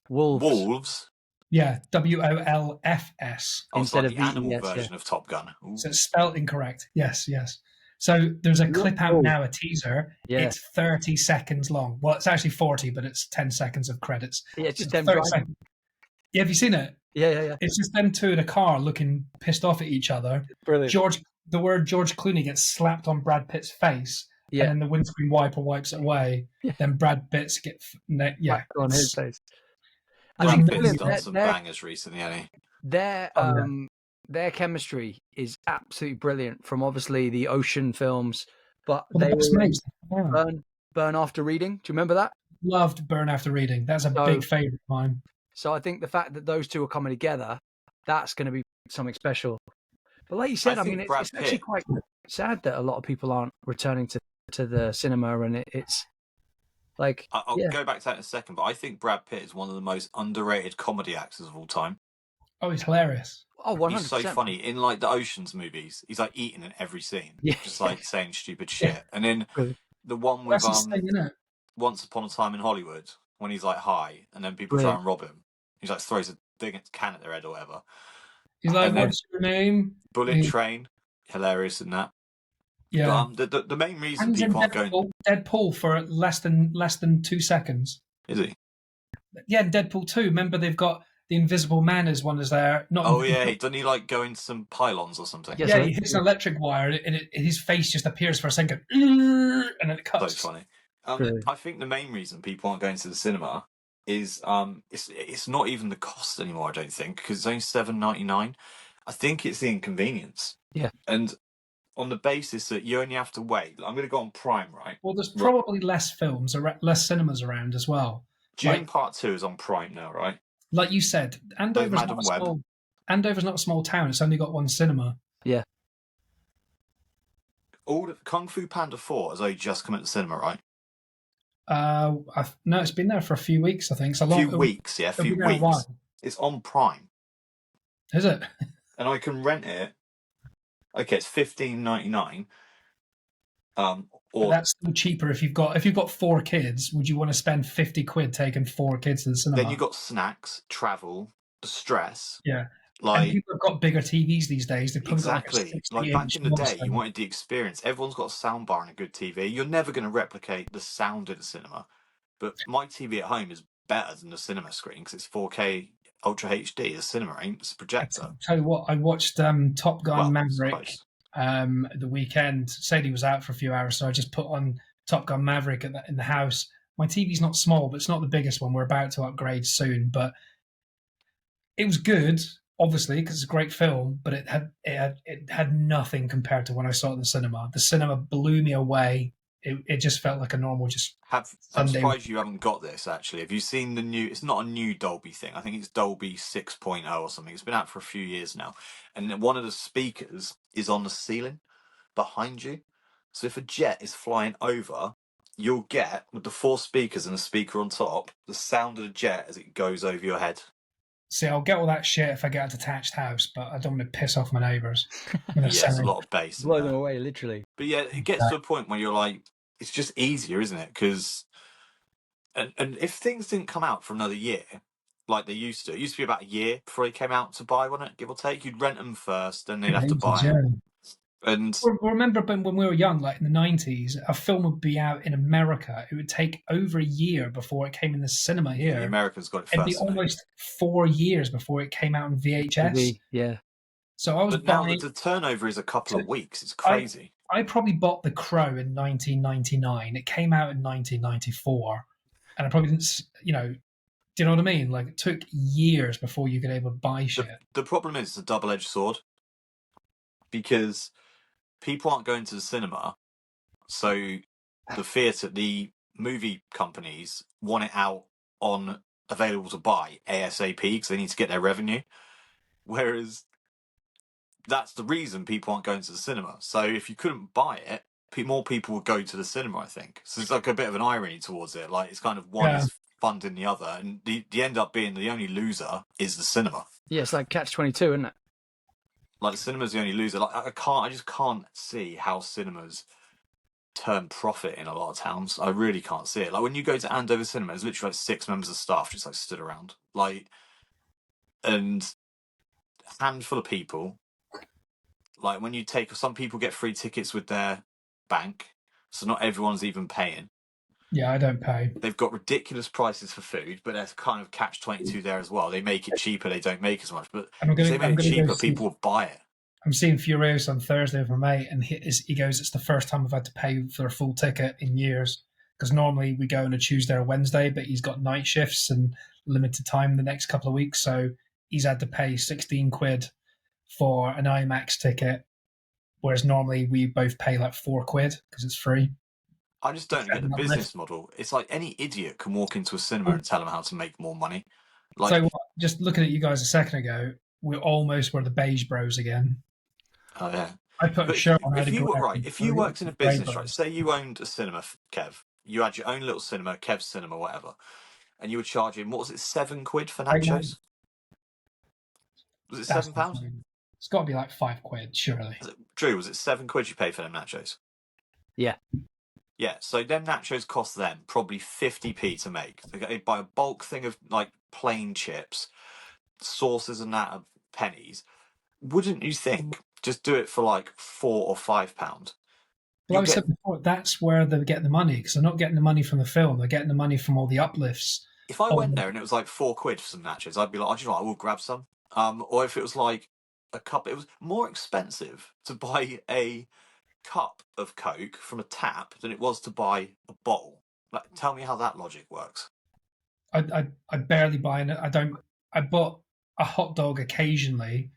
Wolves. Yeah, WOLFS. Instead of the animal version of Top Gun. Ooh. So it's spelled incorrect. Yes. So there's a clip out now, a teaser. Yeah. It's 30 seconds long. Well, it's actually 40, but it's 10 seconds of credits. Yeah, it's just them driving. Yeah, have you seen it? Yeah. It's just them two in a car looking pissed off at each other. Brilliant. The word George Clooney gets slapped on Brad Pitt's face. Yeah. And then the windscreen wiper wipes it away. Yeah. Then Brad Pitt's on his face. Brad Pitt's done some bangers recently, hasn't he? Their chemistry is absolutely brilliant from obviously the Ocean films, but Burn After Reading. Do you remember that? Loved Burn After Reading. That's a big favourite of mine. So I think the fact that those two are coming together, that's going to be something special. But like you said, it's actually quite sad that a lot of people aren't returning to the cinema, and it's like... I'll go back to that in a second, but I think Brad Pitt is one of the most underrated comedy actors of all time. Oh, he's hilarious. Oh, 100%. He's so funny. In like the Ocean's movies, he's like eating in every scene. Just like saying stupid shit. Yeah. And then the one with Once Upon a Time in Hollywood, when he's like high, and then people try and rob him. He's like throws a big can at their head or whatever. He's like, "What's your name?" Bullet Train, hilarious in that. Yeah. But, the main reason people aren't going Deadpool for less than 2 seconds. Is he? Yeah, Deadpool 2. Remember, they've got the Invisible Man as one is there. Doesn't he like go into some pylons or something? Yeah, he hits an electric wire, and his face just appears for a second, and then it cuts. That's funny. I think the main reason people aren't going to the cinema is it's not even the cost anymore. I don't think, because it's only $7.99. I think it's the inconvenience. Yeah, and on the basis that you only have to wait. I'm going to go on Prime, right? Well, there's probably less films, less cinemas around as well. Dune Part 2 is on Prime now, right? Like you said, Andover's not a small town. It's only got one cinema. Yeah. Kung Fu Panda 4 has only just come into the cinema, right? No, it's been there for a few weeks, I think. A few weeks. It's on Prime. Is it? And I can rent it. Okay, it's $15.99. Or that's still cheaper if you've got 4 kids. Would you want to spend £50 taking 4 kids to the cinema? Then you've got snacks, travel, the stress. Yeah. And people have got bigger TVs these days. Exactly. Like back in the day, you wanted the experience. Everyone's got a sound bar and a good TV. You're never going to replicate the sound of the cinema. But my TV at home is better than the cinema screen because it's 4K Ultra HD. The cinema ain't. It's a projector. I'll tell you what, I watched Top Gun Maverick the weekend. Sadie was out for a few hours, so I just put on Top Gun Maverick in the house. My TV's not small, but it's not the biggest one. We're about to upgrade soon. But it was good, obviously, because it's a great film, but it had nothing compared to when I saw it in the cinema. The cinema blew me away. it just felt like a normal just I'm Sunday. surprised you haven't got this, actually. Have you seen the new... It's not a new Dolby thing. I think it's Dolby 6.0 or something. It's been out for a few years now. And one of the speakers is on the ceiling behind you. So if a jet is flying over, you'll get, with the 4 speakers and the speaker on top, the sound of the jet as it goes over your head. See, I'll get all that shit if I get a detached house, but I don't want to piss off my neighbours. Yeah, it's a lot of bass. Blow them away, literally. But yeah, it gets to a point where you're like, it's just easier, isn't it? Because, and if things didn't come out for another year, like they used to, it used to be about a year before they came out to buy, wasn't it? Give or take, you'd rent them first, then they'd have to buy them. And remember when we were young, like in the 90s, a film would be out in America. It would take over a year before it came in the cinema here. the Americans got it It'd first. be almost 4 years before it came out in VHS. Yeah. So I was But now buying. the turnover is a couple of weeks. It's crazy. I probably bought The Crow in 1999. It came out in 1994, and I probably didn't. You know, do you know what I mean? Like it took years before you could able to buy shit. The problem is it's a double-edged sword because people aren't going to the cinema, so the movie companies want it out on available to buy ASAP because they need to get their revenue. Whereas that's the reason people aren't going to the cinema. So if you couldn't buy it, more people would go to the cinema, I think. So it's like a bit of an irony towards it. Like it's kind of one is funding the other, and the end up being the only loser is the cinema. Yeah, it's like catch-22, isn't it? Like the cinema's the only loser. Like I just can't see how cinemas turn profit in a lot of towns. I really can't see it. Like when you go to Andover Cinema, there's literally like 6 members of staff just like stood around, like, and a handful of people. Like when you take, some people get free tickets with their bank, so not everyone's even paying. Yeah, I don't pay. They've got ridiculous prices for food, but there's kind of catch-22 there as well. They make it cheaper, they don't make as much. But if they make it cheaper, people will buy it. I'm seeing Furiosa on Thursday with my mate, and he goes, it's the first time I've had to pay for a full ticket in years. Because normally we go on a Tuesday or Wednesday, but he's got night shifts and limited time the next couple of weeks. So he's had to pay 16 quid for an IMAX ticket, whereas normally we both pay like 4 quid because it's free. I just don't get the business model. It's like any idiot can walk into a cinema and tell them how to make more money. Like, so just looking at you guys a second ago, we almost were the beige bros again. Oh yeah. I put a show on. If you worked in a business, right? Say you owned a cinema, Kev. You had your own little cinema, Kev's Cinema, whatever, and you were charging, what was it, 7 quid for nachos? Was it £7? It's got to be like 5 quid, surely. Drew, was it 7 quid you paid for them nachos? Yeah. Yeah, so them nachos cost them probably 50p to make. They buy a bulk thing of like plain chips, sauces and that are pennies. Wouldn't you think just do it for like £4 or £5? Like I said before, that's where they get the money, because they're not getting the money from the film, they're getting the money from all the uplifts. If I went there and it was like 4 quid for some nachos, I'd be like, oh, do you know what, I will grab some. Or if it was like a cup, it was more expensive to buy a cup of Coke from a tap than it was to buy a bottle. Like, tell me how that logic works. I barely buy it. I bought a hot dog occasionally,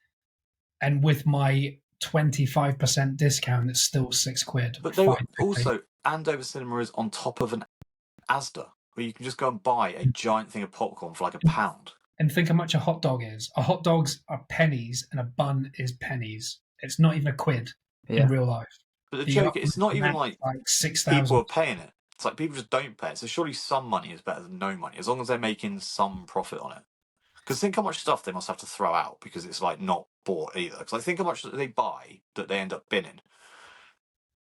and with my 25% discount, it's still 6 quid. But also, Andover Cinema is on top of an Asda, where you can just go and buy a giant thing of popcorn for like £1. And think how much a hot dog is. A hot dogs are pennies, and a bun is pennies. It's not even a quid in real life. But the joke, it's not even like 6,000 people are paying it. It's like people just don't pay it. So surely some money is better than no money, as long as they're making some profit on it. Because think how much stuff they must have to throw out because it's like not bought either. Because I think how much that they buy that they end up binning.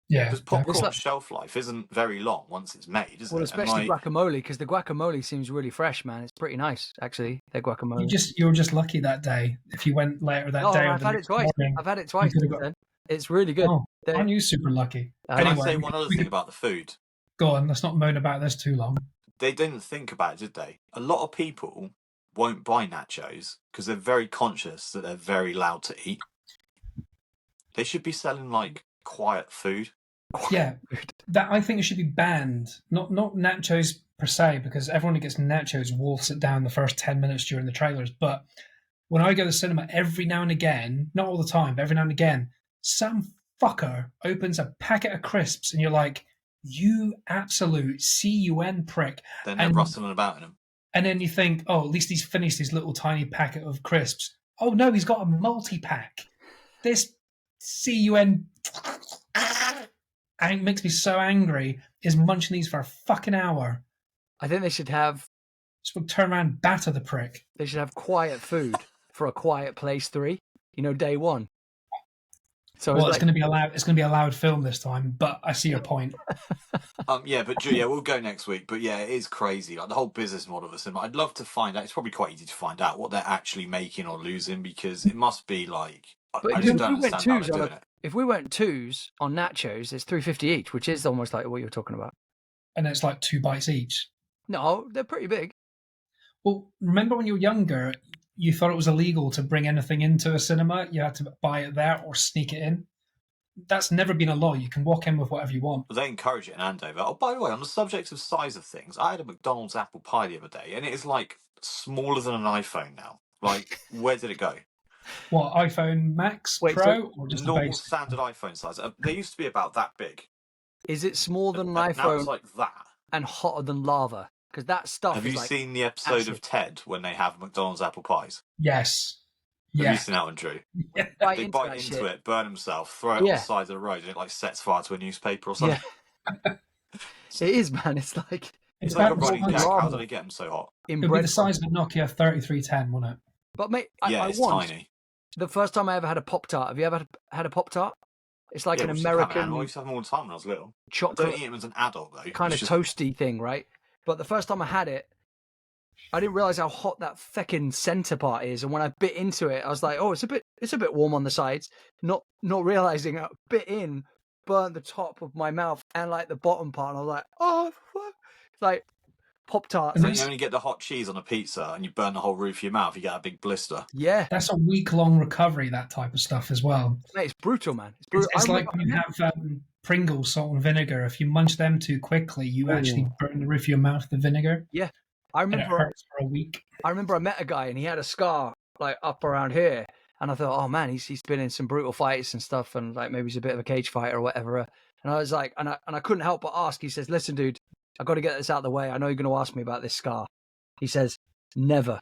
Yeah. Because popcorn shelf life isn't very long once it's made, is it? Well, especially guacamole, because the guacamole seems really fresh, man. It's pretty nice, actually, their guacamole. You were just lucky that day. If you went later that day. I've had it twice. I've had it twice. It's really good. Oh, aren't you super lucky? Can I say one other thing about the food? Go on, let's not moan about this too long. They didn't think about it, did they? A lot of people won't buy nachos because they're very conscious that they're very loud to eat. They should be selling like quiet food. Yeah, that I think it should be banned. Not nachos per se, because everyone who gets nachos wolfs it down the first 10 minutes during the trailers. But when I go to the cinema, every now and again, not all the time, but every now and again, some fucker opens a packet of crisps and you're like, You absolute CUN prick. Then they're And- rustling about in them. And then you think, oh, at least he's finished his little tiny packet of crisps. Oh no, he's got a multi-pack. This CUN and makes me so angry. Is munching these for a fucking hour. I think they should have Just would turn around and batter the prick. quiet food for A Quiet Place 3. Day one. So Well, it's going to be allowed. It's going to be a loud film this time. But I see your point. We'll go next week. But yeah, it is crazy. Like the whole business model of the cinema. I'd love to find out. It's probably quite easy to find out what they're actually making or losing, because it must be like. But I just don't understand how they're doing it. if we went twos on nachos, it's $3.50 each, which is almost like what you're talking about. And it's like 2 bites each. No, they're pretty big. Well, remember when you were younger, you thought it was illegal to bring anything into a cinema. You had to buy it there or sneak it in. That's never been a law. You can walk in with whatever you want. But they encourage it in Andover. Oh, by the way, on the subject of size of things, I had a McDonald's apple pie the other day, and it is like smaller than an iPhone now. Like, where did it go? What, iPhone Max Wait, Pro so or just the Normal base? standard iPhone size. They used to be about that big. Is it smaller than an Now iPhone it's like that. and hotter than lava? Because that stuff Have is you like seen the episode acid. of Ted when they have McDonald's apple pies? Yes. Have Yeah. you seen that one, Drew? bite They into bite that into shit. it, burn themselves, throw it on Yeah. the side of the road, and it like sets fire to a newspaper or something. Yeah. It is, man. It's like It's It's like a about running the gag. size- How do they get them so hot? in It would be bread. the size of a Nokia 3310, wouldn't it? But mate, I It's once, tiny. the first time I ever had a Pop-Tart. Have you ever had a Pop-Tart? It's like Yeah, an we used to have 'em, and American I used to have them all the time when I was little. I chocolate don't eat them as an adult though. kind of It's just- toasty thing, right? But the first time I had it, I didn't realize how hot that feckin' center part is, and when I bit into it, I was like, "Oh, it's a bit warm on the sides." Not realizing I bit in, burnt the top of my mouth and like the bottom part, and I was like, "Oh, fuck!" It's like Pop-Tarts. And then you only get the hot cheese on a pizza, and you burn the whole roof of your mouth. You get a big blister. Yeah, That's a week-long recovery, that type of stuff as well. mate, it's brutal, man. It's It's, brutal. it's like when you have Pringles, salt and vinegar. If you munch them too quickly, you actually burn the roof of your mouth with the vinegar. I And it remember hurts for a week. I met a guy and he had a scar like up around here, and I thought, oh man, he's been in some brutal fights and stuff, and like maybe he's a bit of a cage fighter or whatever. And I was like, and I couldn't help but ask. He says, "Listen, dude, I got to get this out of the way. I know you're going to ask me about this scar." He says, "Never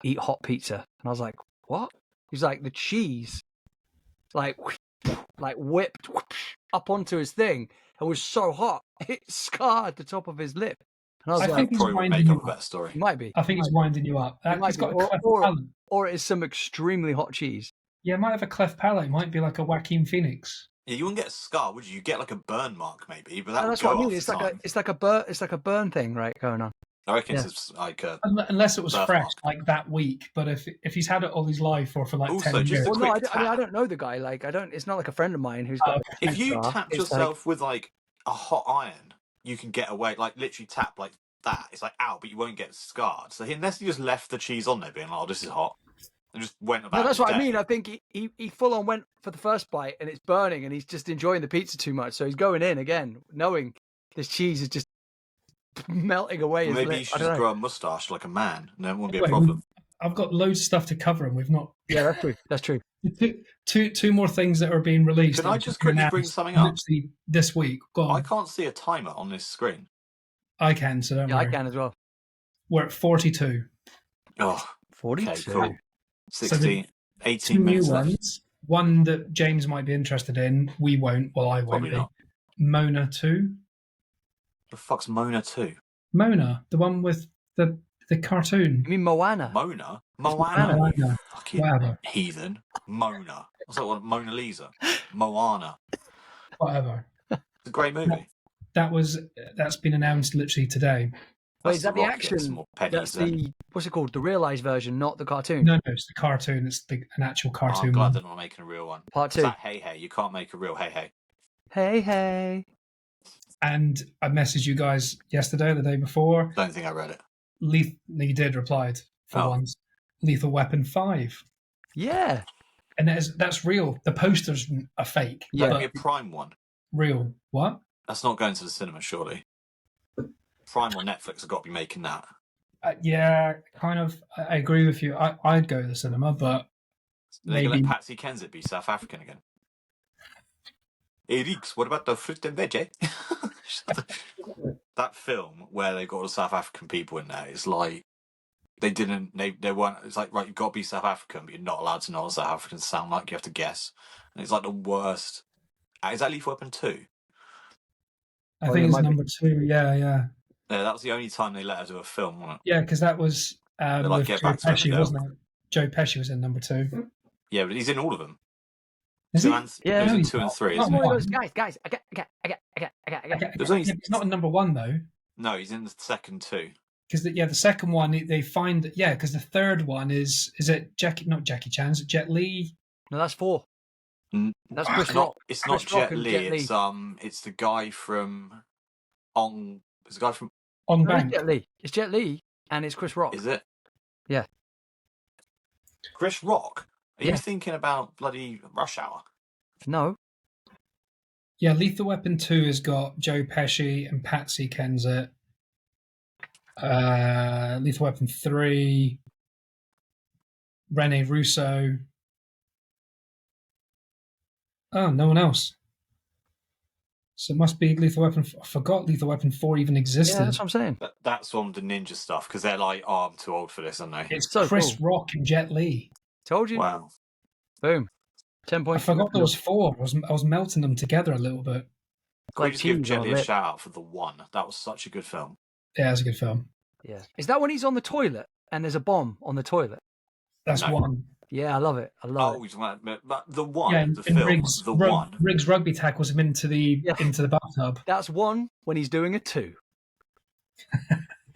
eat hot pizza." And I was like, "What?" He's like, "The cheese, like whipped up onto his thing. It was so hot, it scarred the top of his lip." And I was I like, think he's Probably would winding make you up a up. better story. "It might be." I think he's winding you up. It might He's be. got a Or- cleft or- palate. Or it is some extremely hot cheese. Yeah, it might have a cleft palate. It might be like a Joaquin Phoenix. Yeah, you wouldn't get a scar, would you? You get like a burn mark, maybe, but that No, would that's go what I mean. off It's the like time. it's like a burn thing, right, going on. I reckon yeah. it's like a. Unless it was Birthmark. fresh, like that week. But if he's had it all his life or for like Also, 10 just years. a Well, no, quick I mean, I tap. don't know the guy. Like, I don't. It's not like a friend of mine who's got. Okay. If you scar. tapped It's yourself with like a hot iron, you can get away. Like literally tap like that. It's like ow, but you won't get scarred. So unless you just left the cheese on there, being like, "Oh, this is hot," and just went about. No, that's his what I day. mean. I think he full on went for the first bite and it's burning and he's just enjoying the pizza too much. So he's going in again, knowing this cheese is just melting away his Maybe lip. you I should don't just know. grow a moustache like a man, and then it won't be a Wait, problem. I've got loads of stuff to cover, and we've not. Yeah, that's true. That's true. Two more things that are being released. Can that I have just been quickly bring announced something up? literally this week. Go on. I can't see a timer on this screen. I can, so don't Yeah, I worry. can as well. We're at 42. Oh, 42. okay, cool. So 16, Two 18 new minutes left. ones. One that James might be interested in. We won't. Well, I won't Probably be. not. Mona 2. The fuck's Mona 2? Mona, the one with the cartoon. You mean Moana? Mona? Moana. Moana? You Moana. fucking Whatever. heathen. Mona. What's that one? Mona Lisa. Moana. Whatever. It's a great movie. That's been announced literally today. Wait, That's is that the Rock getting action? some more pennies That's then. the what's it called? The realized version, not the cartoon. No, it's the cartoon. It's an actual Oh, cartoon. I'm glad one. they're not making a real one. Part It's two. that Hey Hey. You can't make a real Hey Hey. Hey, hey. And I messaged you guys yesterday, the day before. Don't think I read it. You did replied for Oh. once. Lethal Weapon 5. Yeah. And that's real. The posters are fake. Yeah. Give But me a Prime one. real. What? That's not going to the cinema, surely. Prime or Netflix have got to be making that. Yeah, kind of. I agree with you. I'd go to the cinema, but They're going to maybe. let Patsy Kensit be South African again. Hey, Reeks, what about the fruit and veg, eh? Shut the that film where they got all the South African people in there. It's like they weren't. It's like, right, you've got to be South African, but you're not allowed to know what South Africans sound like. You have to guess, and it's like the worst. Is that Lethal Weapon 2? I think it's number 2. Yeah. Yeah, that was the only time they let her do a film, wasn't it? Yeah, because that was with Get Joe Back to Pesci, Emmerdale. wasn't it? Joe Pesci was in number 2. Yeah, but he's in all of them. Is he? Yeah. He's in he's 2 and not. 3. Not Isn't he? one. Guys, I got. There's only- He's not in number 1 though. No, he's in the second 2. Because the second one they find that because the third one is it not Jackie Chan, is it Jet Li? No, that's 4. That's Chris It's Rock. not. It's not Chris Rock Jet and Li. Jet Li. It's the guy from Ong. It's the guy from. On No, it's Bank. Jet Li. It's Jet Li and it's Chris Rock. Is it? Yeah. Chris Rock. Are Yeah. you thinking about bloody Rush Hour? No. Yeah, Lethal Weapon 2 has got Joe Pesci and Patsy Kensit. Lethal Weapon 3, Rene Russo. Oh, no one else. So it must be Lethal Weapon. I forgot Lethal Weapon 4 even existed. Yeah, that's what I'm saying. That's on the ninja stuff because they're like, oh, I'm too old for this, aren't they? It's So Chris cool. Rock and Jet Li. Told you. Wow. Boom. 10 I points. forgot there was 4. I was melting them together a little bit. Can we Like just give cheese Jet on Li a a lip. shout out for The One? That was such a good film. Yeah, it's a good film. Yeah. Is that when he's on the toilet and there's a bomb on the toilet? That's No. one. Yeah, I love it. I love Oh, it. he's one, but The One, Yeah, the and film, The One. Riggs rugby tackles him into the Yeah. bathtub. That's 1 when he's doing a 2.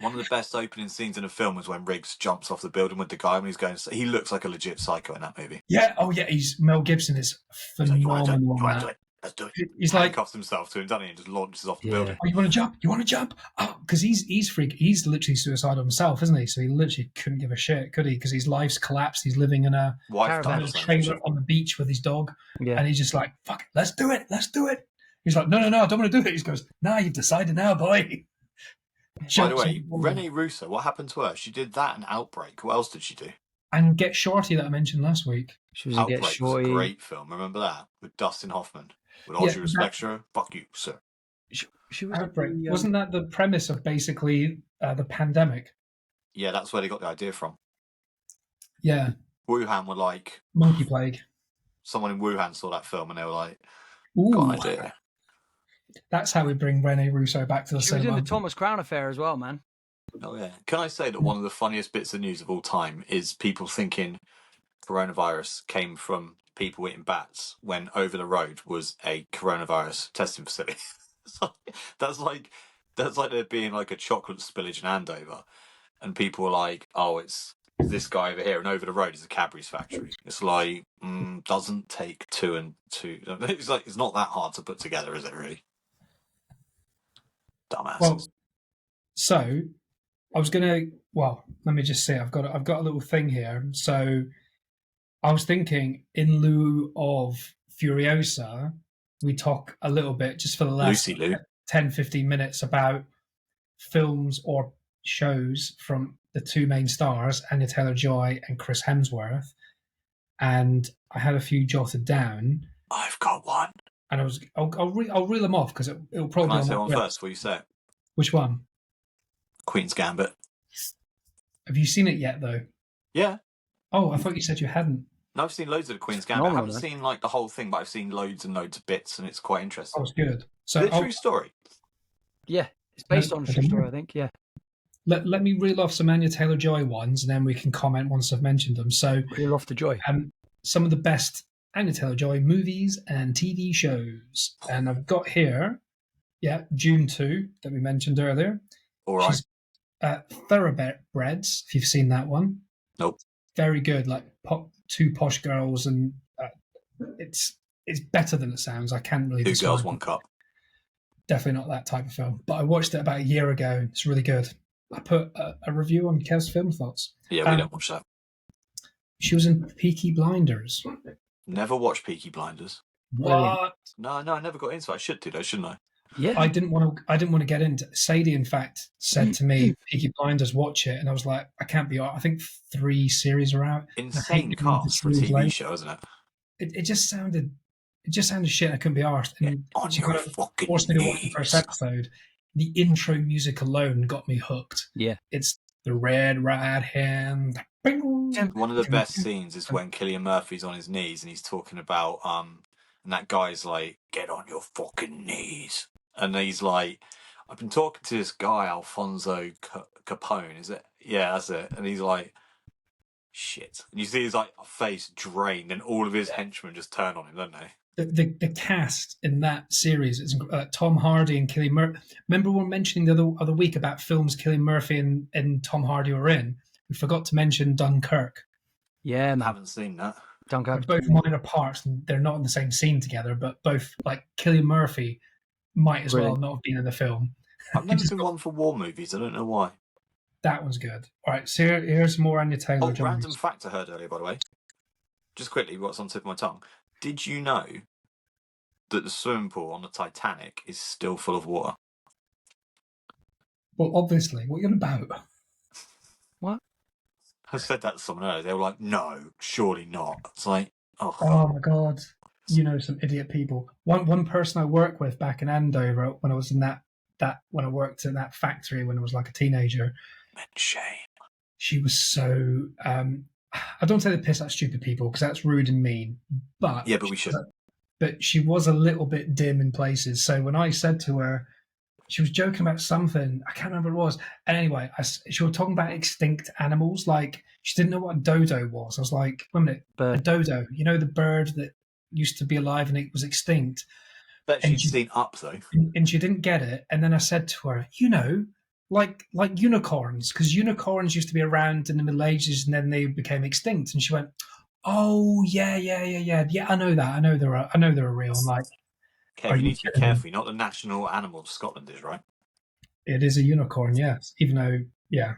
One of the best opening scenes in a film is when Riggs jumps off the building with the guy and he's going. He looks like a legit psycho in that movie. Yeah. Oh yeah. Mel Gibson is He's like, you want to do it? phenomenal. You on want to do that. it? Let's do it. He's like, Handcuffs himself to him, doesn't he? And just launches off the Yeah. building. oh, you want to jump? You want to jump? Oh, because he's freak. He's literally suicidal himself, isn't he? So he literally couldn't give a shit, could he? Because his life's collapsed. He's living in a Wife Caravan. died or trailer something. on the beach with his dog, Yeah. and he's just like, "Fuck, it, let's do it, let's do it." He's like, "No, I don't want to do it." He goes, "Nah, you've decided now, boy." By the Jumps way, on- Rene Russo, what happened to her? She did that and Outbreak. What else did she do? and Get Shorty that I mentioned last week. She was a Outbreak get was a shorty. great film. Remember that? With Dustin Hoffman. With all Yeah, due respect, sir, fuck you, sir. She was Outbreak. the, Wasn't that the premise of basically the pandemic? Yeah, that's where they got the idea from. Yeah, Wuhan were like, monkey plague. someone in Wuhan saw that film and they were like, Ooh, got an idea. that's how we bring Rene Russo back to the She was cinema. in the Thomas Crown Affair as well, man. Oh yeah. Can I say that one of the funniest bits of news of all time is people thinking coronavirus came from people eating bats when over the road was a coronavirus testing facility. that's like there being like a chocolate spillage in Andover, and people are like, "Oh, it's this guy over here," and over the road is a Cadbury's factory. It's like doesn't take 2 and 2. It's like it's not that hard to put together, is it? Really? Dumbasses. Well, so I was gonna. Well, let me just say I've got a little thing here. So I was thinking, in lieu of Furiosa, we talk a little bit just for the last Lucy Lou. 10-15 minutes about films or shows from the two main stars, Anya Taylor-Joy and Chris Hemsworth. And I had a few jotted down, I've got one. and I'll reel them off because it'll Can probably I be say on one my first before you say it? Which one? Queen's Gambit. Have you seen it yet, though? Yeah. Oh, I thought you said you hadn't. No, I've seen loads of the Queen's Gambit. I Phenomenal, haven't man. seen like the whole thing, but I've seen loads and loads of bits, and it's quite That interesting. was good. So Is it a true story? Yeah, it's based No, on a I true don't story, know. I think. Yeah. let me reel off some Anya Taylor-Joy ones, and then we can comment once I've mentioned them. So Reel off the joy. some of the best Anya Taylor-Joy movies and TV shows. And I've got here, June 2, that we mentioned earlier. All right. She's Thoroughbreds, if you've seen that one. Nope. Very good, like two posh girls, and it's better than it sounds. I can't really Two describe girls, it. one cup. Definitely not that type of film. But I watched it about a year ago. It's really good. I put a review on Kev's Film Thoughts. Yeah, we don't watch that. She was in Peaky Blinders. Never watched Peaky Blinders. What? No, I never got into it. I should do though, shouldn't I? Yeah. I didn't want to get into. Sadie, in fact, said to me, "Peaky Blinders, watch it," and I was like, "I can't be. I think 3 series are out." Insane hate going to cast for a series TV late. show, isn't it? It just sounded shit. I couldn't be arsed. And On she your kind of fucking forced me to watch the knees. first episode. the intro music alone got me hooked. Yeah. It's the red right hand. One of the best scenes is when Cillian Murphy's on his knees and he's talking about and that guy's like, "Get on your fucking knees," and he's like, "I've been talking to this guy Alfonso Capone, is it? Yeah, that's it." And he's like, "Shit," and you see his like face drained, and all of his henchmen just turn on him, don't they? The cast in that series is Tom Hardy and Cillian Murphy. Remember we were mentioning the other week about films Cillian Murphy and Tom Hardy were in? We forgot to mention Dunkirk. Yeah, I man. haven't seen that. They're Dunkirk. both minor parts, and they're not in the same scene together, but both, like, Cillian Murphy might as well Brilliant. not have been in the film. I've never been one for war movies. I don't know why. That one's good. All right, so here's more Anya Taylor. Oh, random fact I heard earlier, by the way. Just quickly, what's on the tip of my tongue? Did you know that the swimming pool on the Titanic is still full of water? Well, obviously, what are you on about? What? I said that to someone earlier. They were like, "No, surely not." It's like, Oh my god, you know some idiot people. One person I worked with back in Andover when I was in that when I worked in that factory when I was like a teenager. shame. She was so I don't say they piss at stupid people because that's rude and mean, but Yeah, but we should. But she was a little bit dim in places. So when I said to her, she was joking about something, I can't remember what it was. And anyway, she was talking about extinct animals. Like, she didn't know what a dodo was. I was like, wait a minute, a dodo, you know, the bird that used to be alive and it was extinct. Bet she'd seen Up, though. And she didn't get it. And then I said to her, you know, like unicorns, because unicorns used to be around in the Middle Ages and then they became extinct. And she went, "Oh yeah. I know that. I know they're real." I'm like, Kev, you need to be careful. Not the national animal of Scotland is, right? It is a unicorn, yes. Even though, yeah.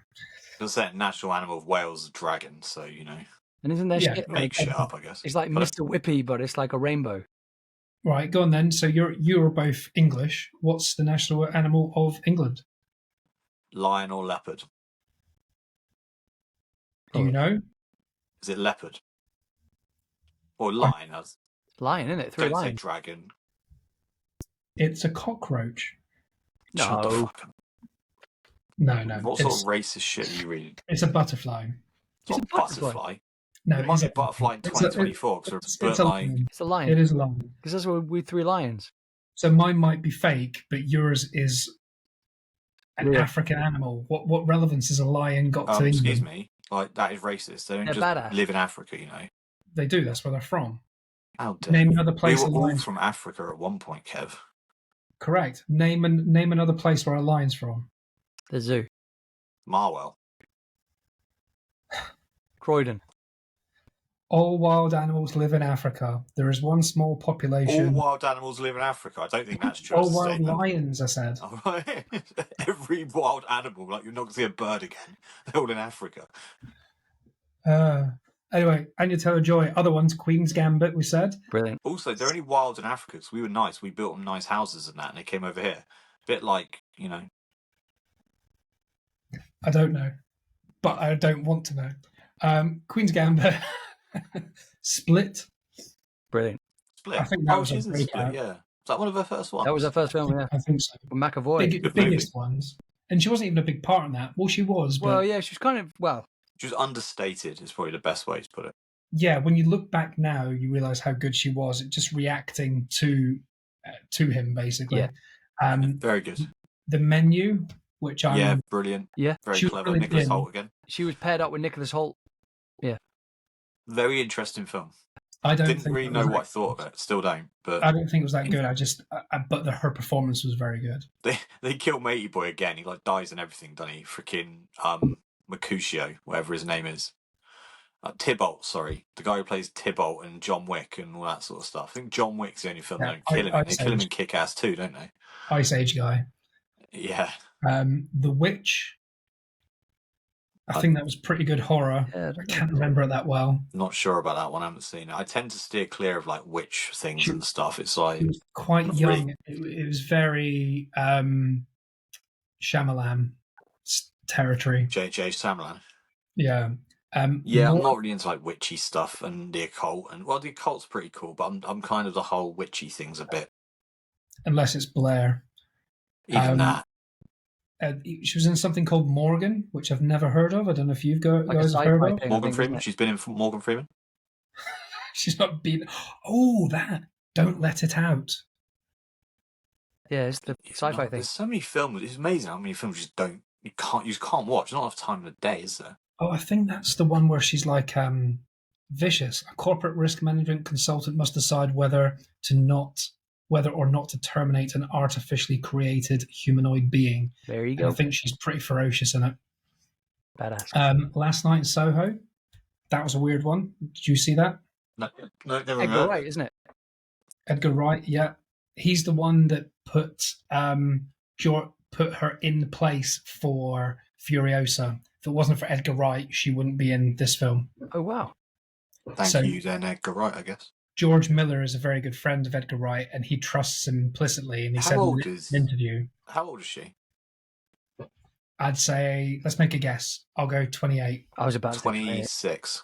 You're saying national animal of Wales is a dragon, so you know. And isn't there shit? Make shit up, I guess. It's like Mr. Whippy, but it's like a rainbow. Right, go on then. So you're both English. What's the national animal of England? Lion or leopard? Do you know? Is it leopard? Or lion? Lion, isn't it? Three Don't lions. say dragon. It's a cockroach. Shut the fuck up. No. What sort of racist shit are you reading? It's a butterfly. It's not a butterfly. No, it might be a butterfly in 2024 because it's a lion. It's a lion. It is a lion. Because that's what we three lions. So mine might be fake, but yours is an African animal. What relevance has a lion got to England? Excuse me. Like, that is racist. They don't just badass. live in Africa, you know. They do. That's where they're from. How dare Name another place. We were all from Africa at one point, Kev. Correct. Name another place where a lion's from. The zoo. Marwell. Croydon. All wild animals live in Africa. There is one small population. All wild animals live in Africa. I don't think that's true. All wild lions, I said. All right. Every wild animal, like you're not going to see a bird again. They're all in Africa. Anyway, Anya Taylor-Joy. Other ones, Queen's Gambit, we said. Brilliant. Also, they're only wild in Africa because we were nice. We built them nice houses and that, and they came over here. Bit like, you know. I don't know, but I don't want to know. Queen's Gambit. Split. Brilliant. Split. I think that was a Split, breakout. yeah. Is that one of her first ones? That was her first film, yeah. I think so. With McAvoy. Biggest ones. And she wasn't even a big part in that. Well, she was. But well, yeah, she was kind of, She was understated is probably the best way to put it. Yeah, when you look back now, you realise how good she was at just reacting to him, basically. Yeah. Very good. The Menu, which I'm... Yeah, brilliant. Yeah. Very She clever. really Nicholas did. Hoult again. She was paired up with Nicholas Hoult. Yeah. Very interesting film. I Didn't think really it know was what I thought of it. Still don't. But I don't think it was that good. But her performance was very good. they kill Matey Boy again. He like dies and everything, doesn't he? Freaking Mercutio, whatever his name is. Tybalt, sorry. The guy who plays Tybalt and John Wick and all that sort of stuff. I think John Wick's the only film they don't kill him. They kill him in Kick-Ass too, don't they? Ice Age guy. Yeah. The Witch. I think that was pretty good horror. Yeah, I can't remember it that well. Not sure about that one. I haven't seen it. I tend to steer clear of like witch things and stuff. It's like It was quite young. It was very Shyamalan territory. J.J. Samalan. Yeah. I'm not really into like witchy stuff and the occult. And well, the occult's pretty cool, but I'm kind of the whole witchy things a bit. Unless it's Blair. Even that. She was in something called Morgan, which I've never heard of. I don't know if you guys have heard of. thing, Morgan Freeman. She's been in Morgan Freeman. She's not been. Oh, that! Don't let it out. Yeah, it's the sci-fi thing. There's so many films. It's amazing how many films you just can't watch. There's not enough time in the day, is there? Oh, I think that's the one where she's like vicious. A corporate risk management consultant must decide whether or not to terminate an artificially created humanoid being. There you And go. I think she's pretty ferocious in it. Badass. Last Night in Soho, that was a weird one. Did you see that? No, never Edgar heard. Wright, isn't it? Edgar Wright, yeah. He's the one that put her in place for Furiosa. If it wasn't for Edgar Wright, she wouldn't be in this film. Oh wow. Thank you, then, Edgar Wright, I guess. George Miller is a very good friend of Edgar Wright, and he trusts him implicitly. And he How said old in is- an interview, How old is she? I'd say, let's make a guess. I'll go 28. I was about to say 28. 26.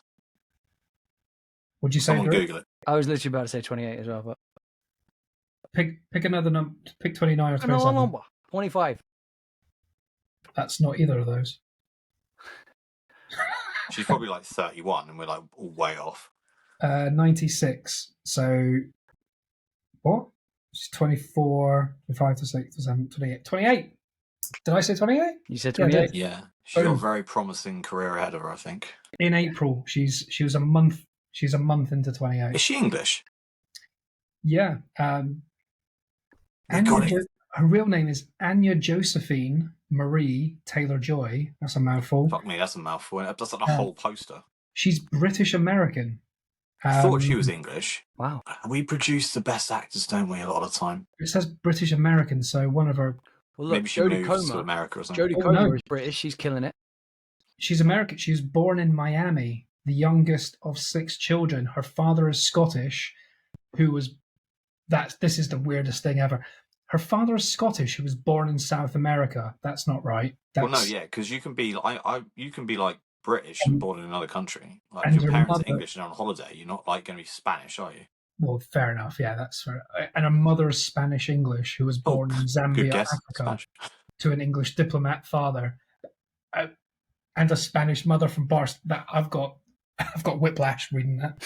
Would you say? Someone Drew? Google it. I was literally about to say 28 as well, but Pick another number. Pick 29 or 27. 25. That's not either of those. She's probably like 31, and we're like all way off. 96. So, what? She's 24, 25 to 6 to 7, 28. 28! Did I say 28? You said Yeah, I 28. did. Yeah, she's got a Boom. very promising career ahead of her, I think. In April, she was a month. She's a month into 28. Is she English? Yeah. They got it. Her real name is Anya Josephine Marie Taylor Joy. That's a mouthful. Fuck me, that's a mouthful. That's like a Yeah. whole poster. She's British American. I thought she was English. Wow. We produce the best actors, don't we, a lot of the time? It says British American, so one of her. Well, look, Maybe she Jodie moves to Comer. America or something. Jodie Oh, Comer no. is British. She's killing it. She's American. She was born in Miami, the youngest of 6 children. Her father is Scottish, this is the weirdest thing ever. Her father is Scottish, who was born in South America. That's not right. Well, no, yeah, because you can be like British and born in another country. Like if and your her parents mother- are English and on holiday, you're not like going to be Spanish, are you? Well, fair enough. Yeah, that's fair. And her mother is Spanish English, who was born in Good Zambia, guess. Africa, Spanish. to an English diplomat father, and a Spanish mother from Barcelona. That I've got whiplash reading that.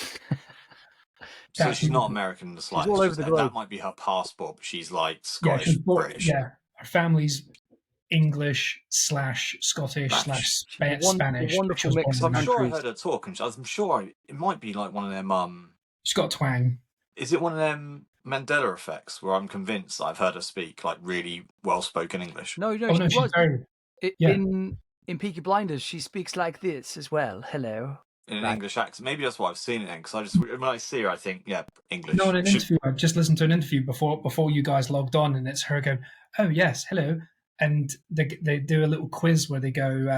So That's- she's not American in the slightest. all over Just the that globe. might be her passport, but she's like Yeah, Scottish, she's born, British. yeah. Her family's English / Scottish / Spanish. Spanish. A wonderful She was mix born of in I'm sure I America. heard her talk, and I'm sure it might be like one of them. She's got a twang. Is it one of them Mandela effects where I'm convinced that I've heard her speak like really well-spoken English? No, Oh no, she she's was. very. I- yeah. In Peaky Blinders, she speaks like this as well. Hello. In an Right. English accent. Maybe that's why I've seen it in, because I just when I see her, I think, yeah, English. No, in an She- interview, I just listened to an interview before you guys logged on, and it's her going, "Oh yes, hello," and they do a little quiz where they go,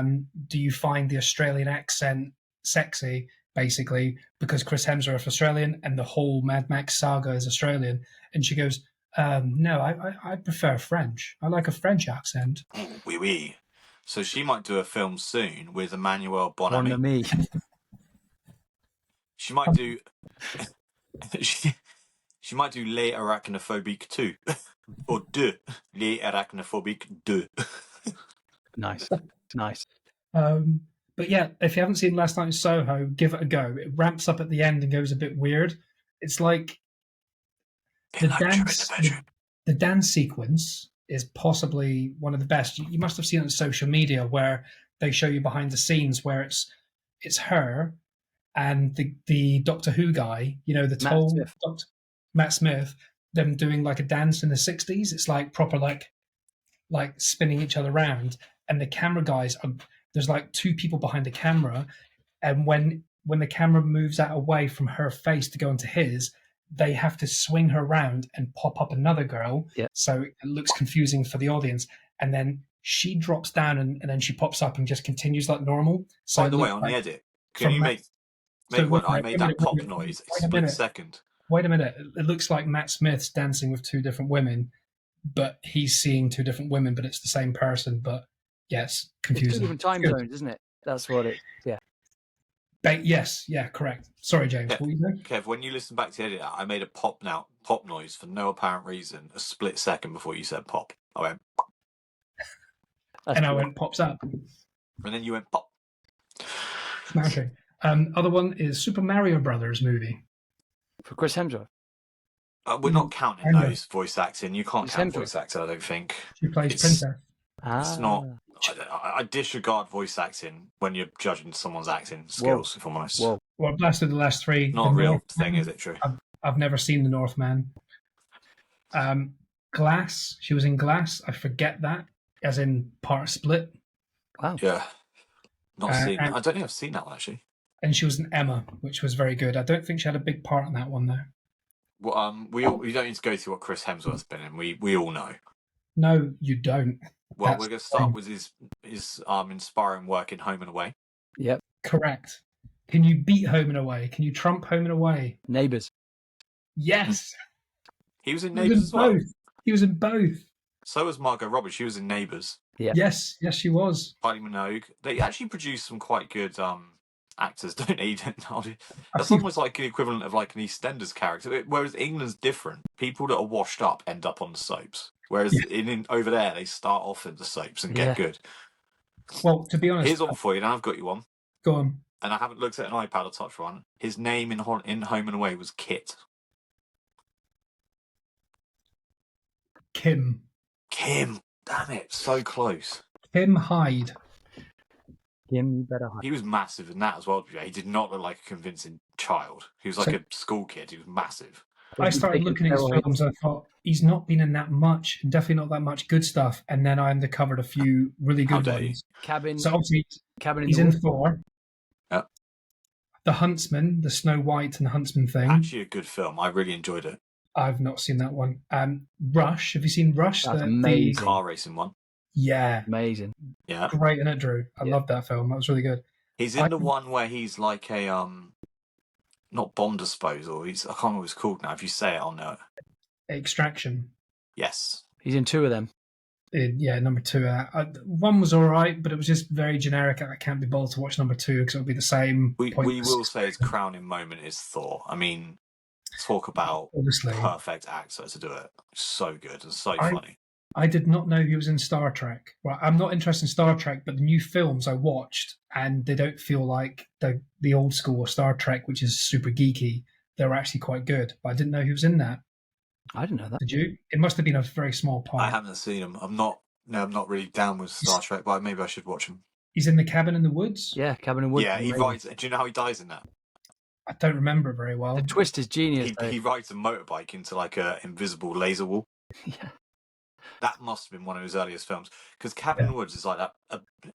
"Do you find the Australian accent sexy?" Basically, because Chris Hemsworth is Australian, and the whole Mad Max saga is Australian, and she goes, "No, I prefer French. I like a French accent." Oh, oui, oui. So she might do a film soon with Emmanuel Mon Bonamy. ami. She might do. she might do Les Arachnophobiques 2 or 2. Les Arachnophobiques 2. Nice. Nice. But yeah, if you haven't seen Last Night in Soho, give it a go. It ramps up at the end and goes a bit weird. It's like the the dance sequence is possibly one of the best. You must have seen it on social media where they show you behind the scenes where it's her and the Doctor Who guy, the Matt tall Smith. Doctor Matt Smith, them doing like a dance in the 60s. It's like proper like spinning each other around, and the camera guys there's like 2 people behind the camera, and when the camera moves out away from her face to go into his, they have to swing her around and pop up another girl. Yeah. So it looks confusing for the audience. And then she drops down and then she pops up and just continues like normal. So By the it way, looks on like- the edit, from can you Matt- make So what wait, I wait made a that minute, pop wait a minute, noise a wait a split minute. second? Wait a minute. It looks like Matt Smith's dancing with 2 different women, but he's seeing 2 different women, but it's the same person. But yes, It's 2 confusing. different time Good. zones, isn't it? That's what it. Yeah. Yes, yeah, correct. Sorry, James. Yeah. What were you saying? Kev, when you listen back to the edit, I made a pop noise for no apparent reason, a split second before you said pop. I went, and I went, pops up. And then you went pop. Smashing. Other one is Super Mario Brothers movie. For Chris Hemsworth. We're not counting I know. those voice acting. You can't Chris count Hemsworth. voice acting, I don't think. She plays It's- Princess. It's not. I disregard voice acting when you're judging someone's acting skills, if I'm honest. Whoa. Well, blast of the last three. Not a The real Northman. thing, is it, True? I've never seen The Northman. Glass. She was in Glass. I forget that, as in part of Split. Wow. Yeah. Not seen. and- I don't think I've seen that one, actually. And she was in Emma, which was very good. I don't think she had a big part in that one, though. Well, we don't need to go through what Chris Hemsworth's been in. We all know. No, you don't. Well, That's we're going to the start thing. with his inspiring work in Home and Away. Yep. Correct. Can you beat Home and Away? Can you trump Home and Away? Neighbours. Yes. He was in He was Neighbours in as well. both. He was in both. So was Margot Robbie. She was in Neighbours. Yeah. Yes, she was. Kylie Minogue. They actually produced some quite good actors, don't they? That's almost like the equivalent of like an EastEnders character. Whereas England's different. People that are washed up end up on the soaps. Whereas in over there, they start off in the soaps and get good. Well, to be honest, Here's one for you. Now I've got you one. go on. And I haven't looked at an iPad or touched one. His name in Home and Away was Kit. Kim. Kim. Damn it. So close. Kim Hyde. Kim, you better hide. He was massive in that as well. He did not look like a convincing child. He was like a school kid. He was massive. I started looking at his films and I thought, he's not been in that much, definitely not that much good stuff. And then I uncovered a few really How good dare you. ones. Cabin. So obviously, Cabin in he's the in Woods. Thor. Yep. The Huntsman, the Snow White and the Huntsman thing. Actually, a good film. I really enjoyed it. I've not seen that one. Rush. Have you seen Rush? That's amazing. Car racing one. Yeah. Amazing. Yeah. Great, isn't it, Drew? I Yeah. loved that film. That was really good. He's in the one where he's like a not bomb disposal. I can't remember what it's called now. If you say it, I'll know it. Extraction. Yes. He's in two of them. Yeah, number two. One was all right, but it was just very generic. I can't be bothered to watch number two because it'll be the same. We pointless. will say his crowning moment is Thor. I mean, talk about Obviously. perfect actor to do it. So good and so I- funny. I did not know he was in Star Trek. Well, I'm not interested in Star Trek, but the new films I watched, and they don't feel like the old school Star Trek, which is super geeky. They're actually quite good, but I didn't know he was in that. I didn't know that. Did you? It must have been a very small part. I haven't seen him. I'm not really down with Star Trek, but maybe I should watch him. He's in the Cabin in the Woods. Yeah, Cabin in the Woods. Yeah, he Amazing. rides. Do you know how he dies in that? I don't remember very well. The twist is genius. though. He rides a motorbike into like a invisible laser wall. Yeah. That must have been one of his earliest films because Cabin in the Woods is like that.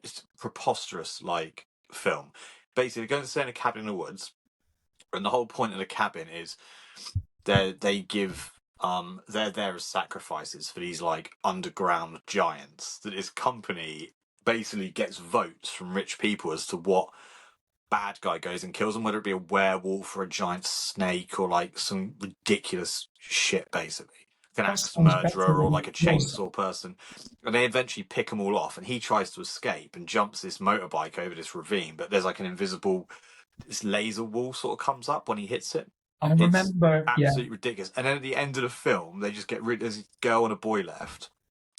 It's a preposterous like film. Basically, going to stay in a cabin in the woods, and the whole point of the cabin is they give they're there as sacrifices for these like underground giants. That his company basically gets votes from rich people as to what bad guy goes and kills them, whether it be a werewolf or a giant snake or like some ridiculous shit, basically. An axe sounds better murderer or than like a it was. chainsaw person, and they eventually pick them all off. And he tries to escape and jumps this motorbike over this ravine, but there's like an invisible, this laser wall sort of comes up when he hits it. I remember. Yeah, Absolutely ridiculous. And then at the end of the film, they just get rid. There's a girl and a boy left,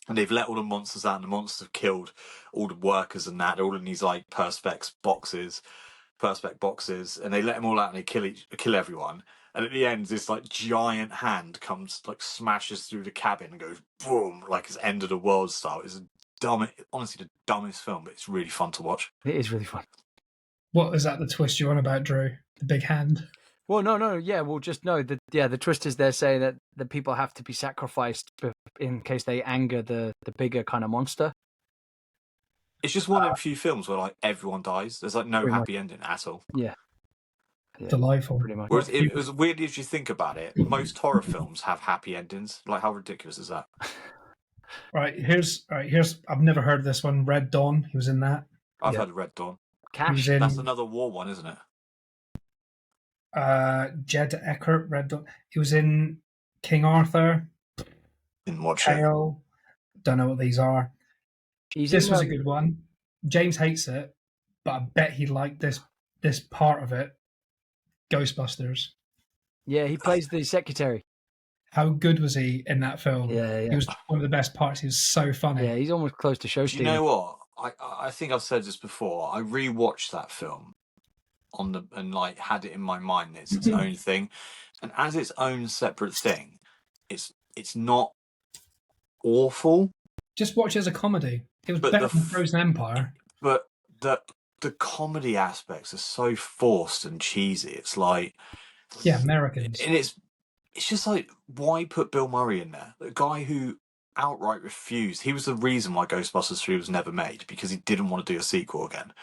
and they've let all the monsters out. And the monsters have killed all the workers and that. They're all in these like perspex boxes, and they let them all out and they kill everyone. And at the end, this like giant hand comes, like smashes through the cabin and goes boom, like it's end of the world style. It's honestly the dumbest film, but it's really fun to watch. It is really fun. what is that? The twist you're on about, Drew? The big hand. Well, no, yeah. Well, just know that the twist is they're saying that the people have to be sacrificed in case they anger the bigger kind of monster. It's just one of the few films where like everyone dies. There's like no Pretty happy ending at all. Yeah, Delightful. pretty much. Whereas as weirdly as you think about it, most horror films have happy endings. Like how ridiculous is that? Here's. I've never heard of this one. Red Dawn. He was in that. I've Yeah. heard of Red Dawn. He Cash. was in That's another war one, isn't it? Jed Eckert. Red Dawn. He was in King Arthur. Didn't watch it. Kale. Don't know what these are. He's This in, was a good one. James hates it, but I bet he liked this part of it. Ghostbusters. Yeah, he plays the secretary. How good was he in that film? Yeah, yeah. He was one of the best parts. He was so funny. Yeah, he's almost close to show Do you know what? I think I've said this before. I rewatched that film and like had it in my mind. It's its own thing, and as its own separate thing, it's not awful. Just watch it as a comedy. It was But better than Frozen Empire. But the comedy aspects are so forced and cheesy. It's like, yeah, Americans, and it's just like, why put Bill Murray in there? The guy who outright refused. He was the reason why Ghostbusters 3 was never made, because he didn't want to do a sequel again.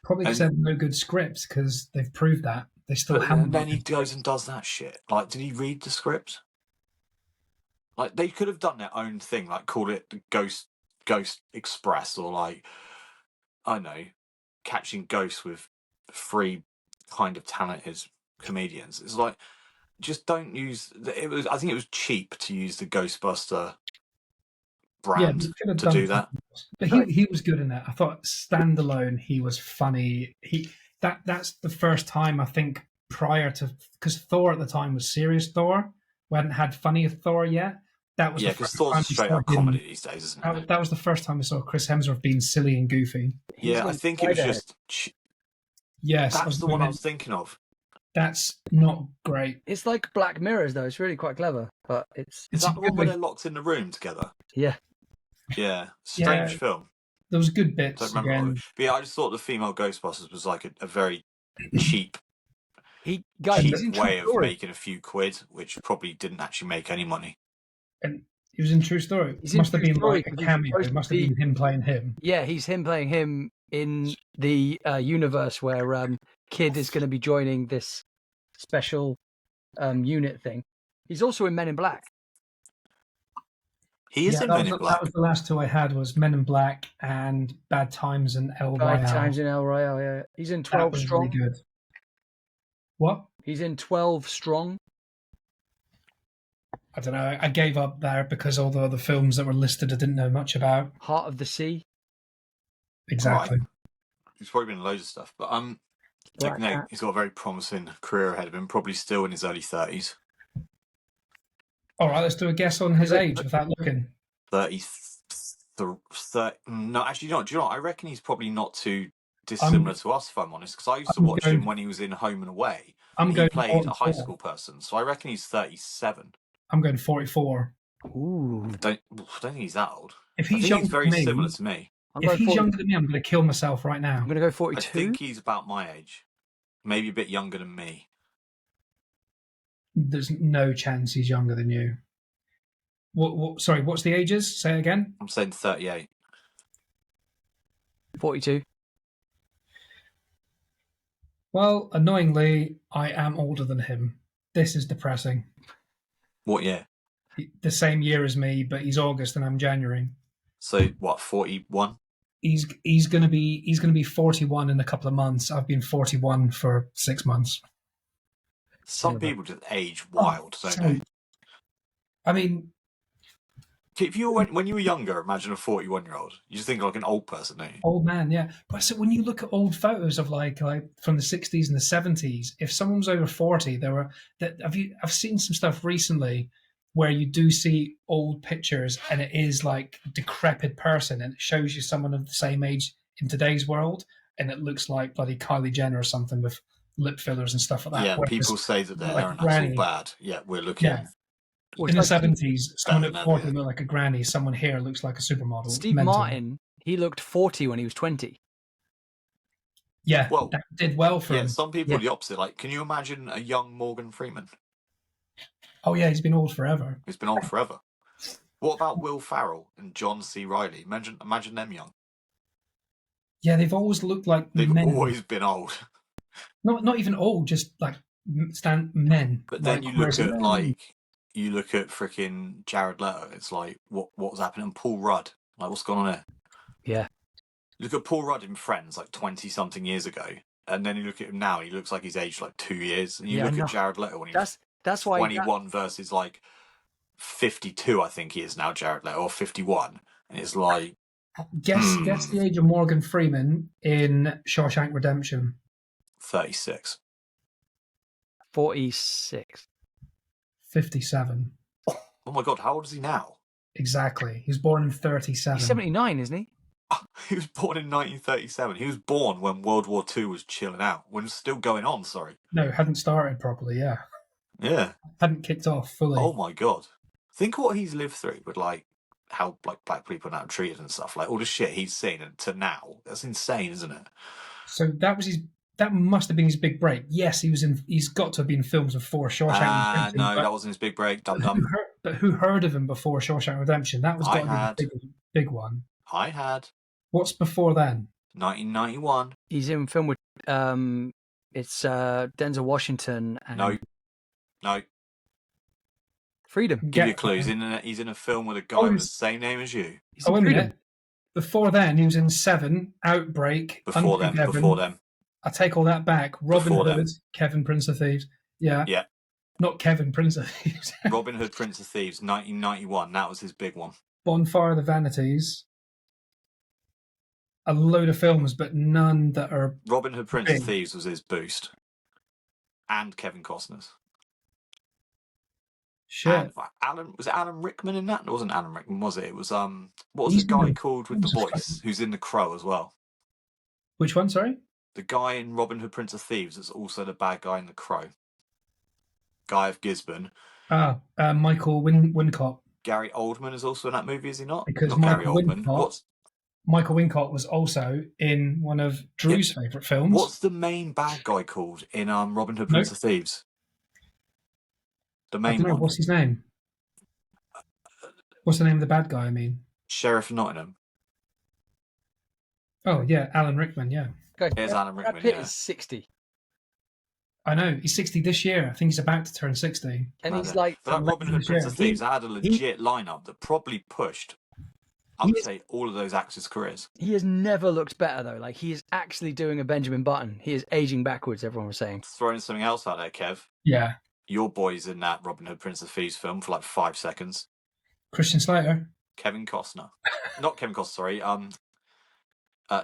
Probably because they have no good scripts, because they've proved that. They still haven't. And then he goes and does that shit. Like, did he read the script? Like, they could have done their own thing, like called it the Ghost Express, or like, I don't know, catching ghosts with 3 kind of talented comedians. It's like, just don't use it. I think it was cheap to use the Ghostbuster brand to do that. But he was good in that. I thought standalone, he was funny. That's the first time, I think, prior to, because Thor at the time was serious Thor. We hadn't had funny Thor yet. That was because Thor's straight up comedy these days, isn't it? That was the first time we saw Chris Hemsworth being silly and goofy. Yeah, I think it was just. Yes, that's the one I was thinking of. That's not great. It's like Black Mirrors, though. It's really quite clever, but it's that the one where they're locked in the room together? Yeah. Yeah, strange film. There was good bits. Don't remember. But yeah, I just thought the female Ghostbusters was like a very cheap way of making a few quid, which probably didn't actually make any money. And he was in True Story. It must have been like a cameo. It must have been him playing him. Yeah, he's him playing him in the universe where Kid is going to be joining this special unit thing. He's also in Men in Black. He is in Men in Black. That was the last 2 I had, was Men in Black and Bad Times in El Royale. Bad Times in El Royale, yeah. He's in 12 Strong. Really good. What? He's in 12 Strong. I don't know. I gave up there because all the other films that were listed I didn't know much about. Heart of the Sea. Exactly. Right. He's probably been in loads of stuff, but he's got a very promising career ahead of him. Probably still in his early 30s. All right, let's do a guess on his age without looking. 30. No, actually, not. Do you know what? I reckon he's probably not too dissimilar to us, if I'm honest, because I used to watch him when he was in Home and Away. He played a high school person, so I reckon he's 37. I'm going 44. Ooh. I don't think he's that old. If he's very similar to me. If he's younger than me, I'm going to kill myself right now. I'm going to go 42. I think he's about my age. Maybe a bit younger than me. There's no chance he's younger than you. Sorry, what's the ages? Say it again. I'm saying 38. 42. Well, annoyingly, I am older than him. This is depressing. What year? The same year as me, but he's August and I'm January. So what? 41. He's going to be 41 in a couple of months. I've been 41 for 6 months. Some people just age wild, don't they? I mean, if you when you were younger, imagine a 41-year-old. You just think like an old person, don't you? Old man, yeah. But so when you look at old photos of like from the 60s and the 70s, if someone was over 40, I've seen some stuff recently where you do see old pictures and it is like a decrepit person and it shows you someone of the same age in today's world and it looks like bloody Kylie Jenner or something with lip fillers and stuff like that. Yeah, people say that their hair and that's all bad. Yeah, we're looking. Yeah. In the 70s, someone at 40 looked like a granny. Someone here looks like a supermodel. Steve Martin, he looked 40 when he was 20. Yeah, well, that did well for him. Some people are the opposite. Like, can you imagine a young Morgan Freeman? Oh, yeah, he's been old forever. He's been old forever. What about Will Ferrell and John C. Reilly? Imagine them young. Yeah, they've always looked like They've men. always been old. Not even old, just like men. But then you look at freaking Jared Leto. It's like, what's happening? And Paul Rudd. Like, what's going on there? Yeah. Look at Paul Rudd in Friends, like 20-something years ago. And then you look at him now, he looks like he's aged like 2 years. And you look at Jared Leto when he was 21 versus like 52, I think he is now, Jared Leto, or 51. And it's like... Guess the age of Morgan Freeman in Shawshank Redemption. 36. 46. 57. Oh my god, how old is he now? Exactly. He was born in 37. He's 79, isn't he? He was born in 1937. He was born when World War II was chilling out. When it was still going on, sorry. No, hadn't started properly, yeah. Yeah. Hadn't kicked off fully. Oh my god. Think what he's lived through with like how like black people are now treated and stuff. Like all the shit he's seen and to now. That's insane, isn't it? So that must have been his big break. Yes, he's got to have been in films before Shawshank Redemption. No, that wasn't his big break. Dum dum. But who heard of him before Shawshank Redemption? That was got to be the big one. I had. What's before then? 1991. He's in a film with it's Denzel Washington and No. Freedom. Give you a clue. He's in a film with a guy with the same name as you. Oh, wait a minute. Before then, he was in Seven, Outbreak. Before them. I take all that back. Robin Hood, Kevin, Prince of Thieves. Yeah. Yeah. Not Kevin, Prince of Thieves. Robin Hood, Prince of Thieves, 1991. That was his big one. Bonfire of the Vanities. A load of films, but none that are... Robin Hood, Prince of Thieves was his boost. And Kevin Costner's. Shit. And was it Alan Rickman in that? It wasn't Alan Rickman, was it? It was what was the guy called with the voice who's in The Crow as well? Which one? Sorry. The guy in Robin Hood, Prince of Thieves is also the bad guy in The Crow. Guy of Gisborne. Michael Wincott. Gary Oldman is also in that movie, is he not? Because not Gary Oldman. Michael Wincott was also in one of Drew's favourite films. What's the main bad guy called in Robin Hood, Prince of Thieves? The main one. What's his name? What's the name of the bad guy, I mean? Sheriff of Nottingham. Oh, yeah, Alan Rickman, yeah. Here's Alan Rickman, Brad Pitt is 60. I know, he's 60 this year. I think he's about to turn 60. And he's like... But that Robin Hood, Prince of Thieves, I had a legit lineup that probably pushed, I would say, all of those actors' careers. He has never looked better, though. Like, he is actually doing a Benjamin Button. He is aging backwards, everyone was saying. Throwing something else out there, Kev. Yeah. Your boy's in that Robin Hood, Prince of Thieves film for like 5 seconds. Christian Slater. Kevin Costner. Not Kevin Costner, sorry.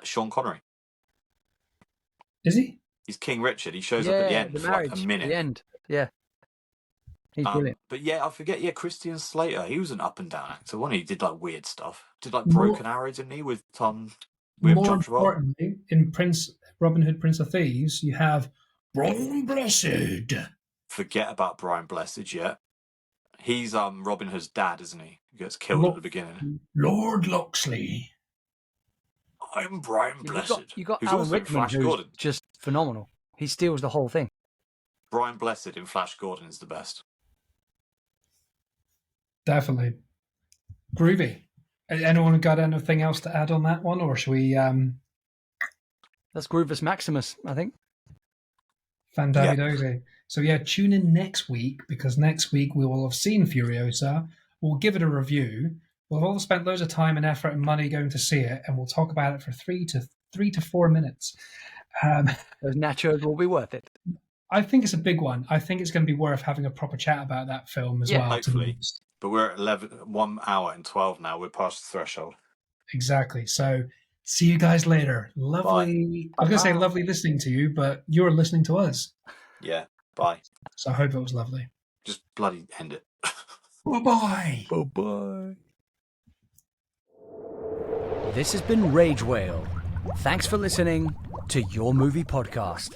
Sean Connery. Is he? He's King Richard. He shows up at the end for like a minute. The end, yeah. He's brilliant. But yeah, I forget. Yeah, Christian Slater. He was an up and down actor. One, he did like weird stuff. Did like Broken Arrow, didn't he? With John Travolta. Importantly, in Robin Hood, Prince of Thieves, you have Brian Blessed. Forget about Brian Blessed. Yeah, he's Robin Hood's dad, isn't he? He gets killed at the beginning. Lord Loxley. I'm Brian Blessed. You got Alan Rickman, who's just phenomenal. He steals the whole thing. Brian Blessed in Flash Gordon is the best. Definitely. Groovy. Anyone got anything else to add on that one, or should we... That's Groovus Maximus, I think. Fandabidosi. So yeah, tune in next week, because next week we will have seen Furiosa. We'll give it a review. We'll have all spent loads of time and effort and money going to see it, and we'll talk about it for 3 to 4 minutes. Those nachos will be worth it. I think it's a big one. I think it's going to be worth having a proper chat about that film as well. Hopefully. But we're at 1 hour and 12 now. We're past the threshold. Exactly. So see you guys later. Lovely. Bye. I was going to say lovely listening to you, but you're listening to us. Yeah. Bye. So I hope it was lovely. Just bloody end it. Bye-bye. Bye-bye. This has been Rage Whale. Thanks for listening to Your Movie Podcast.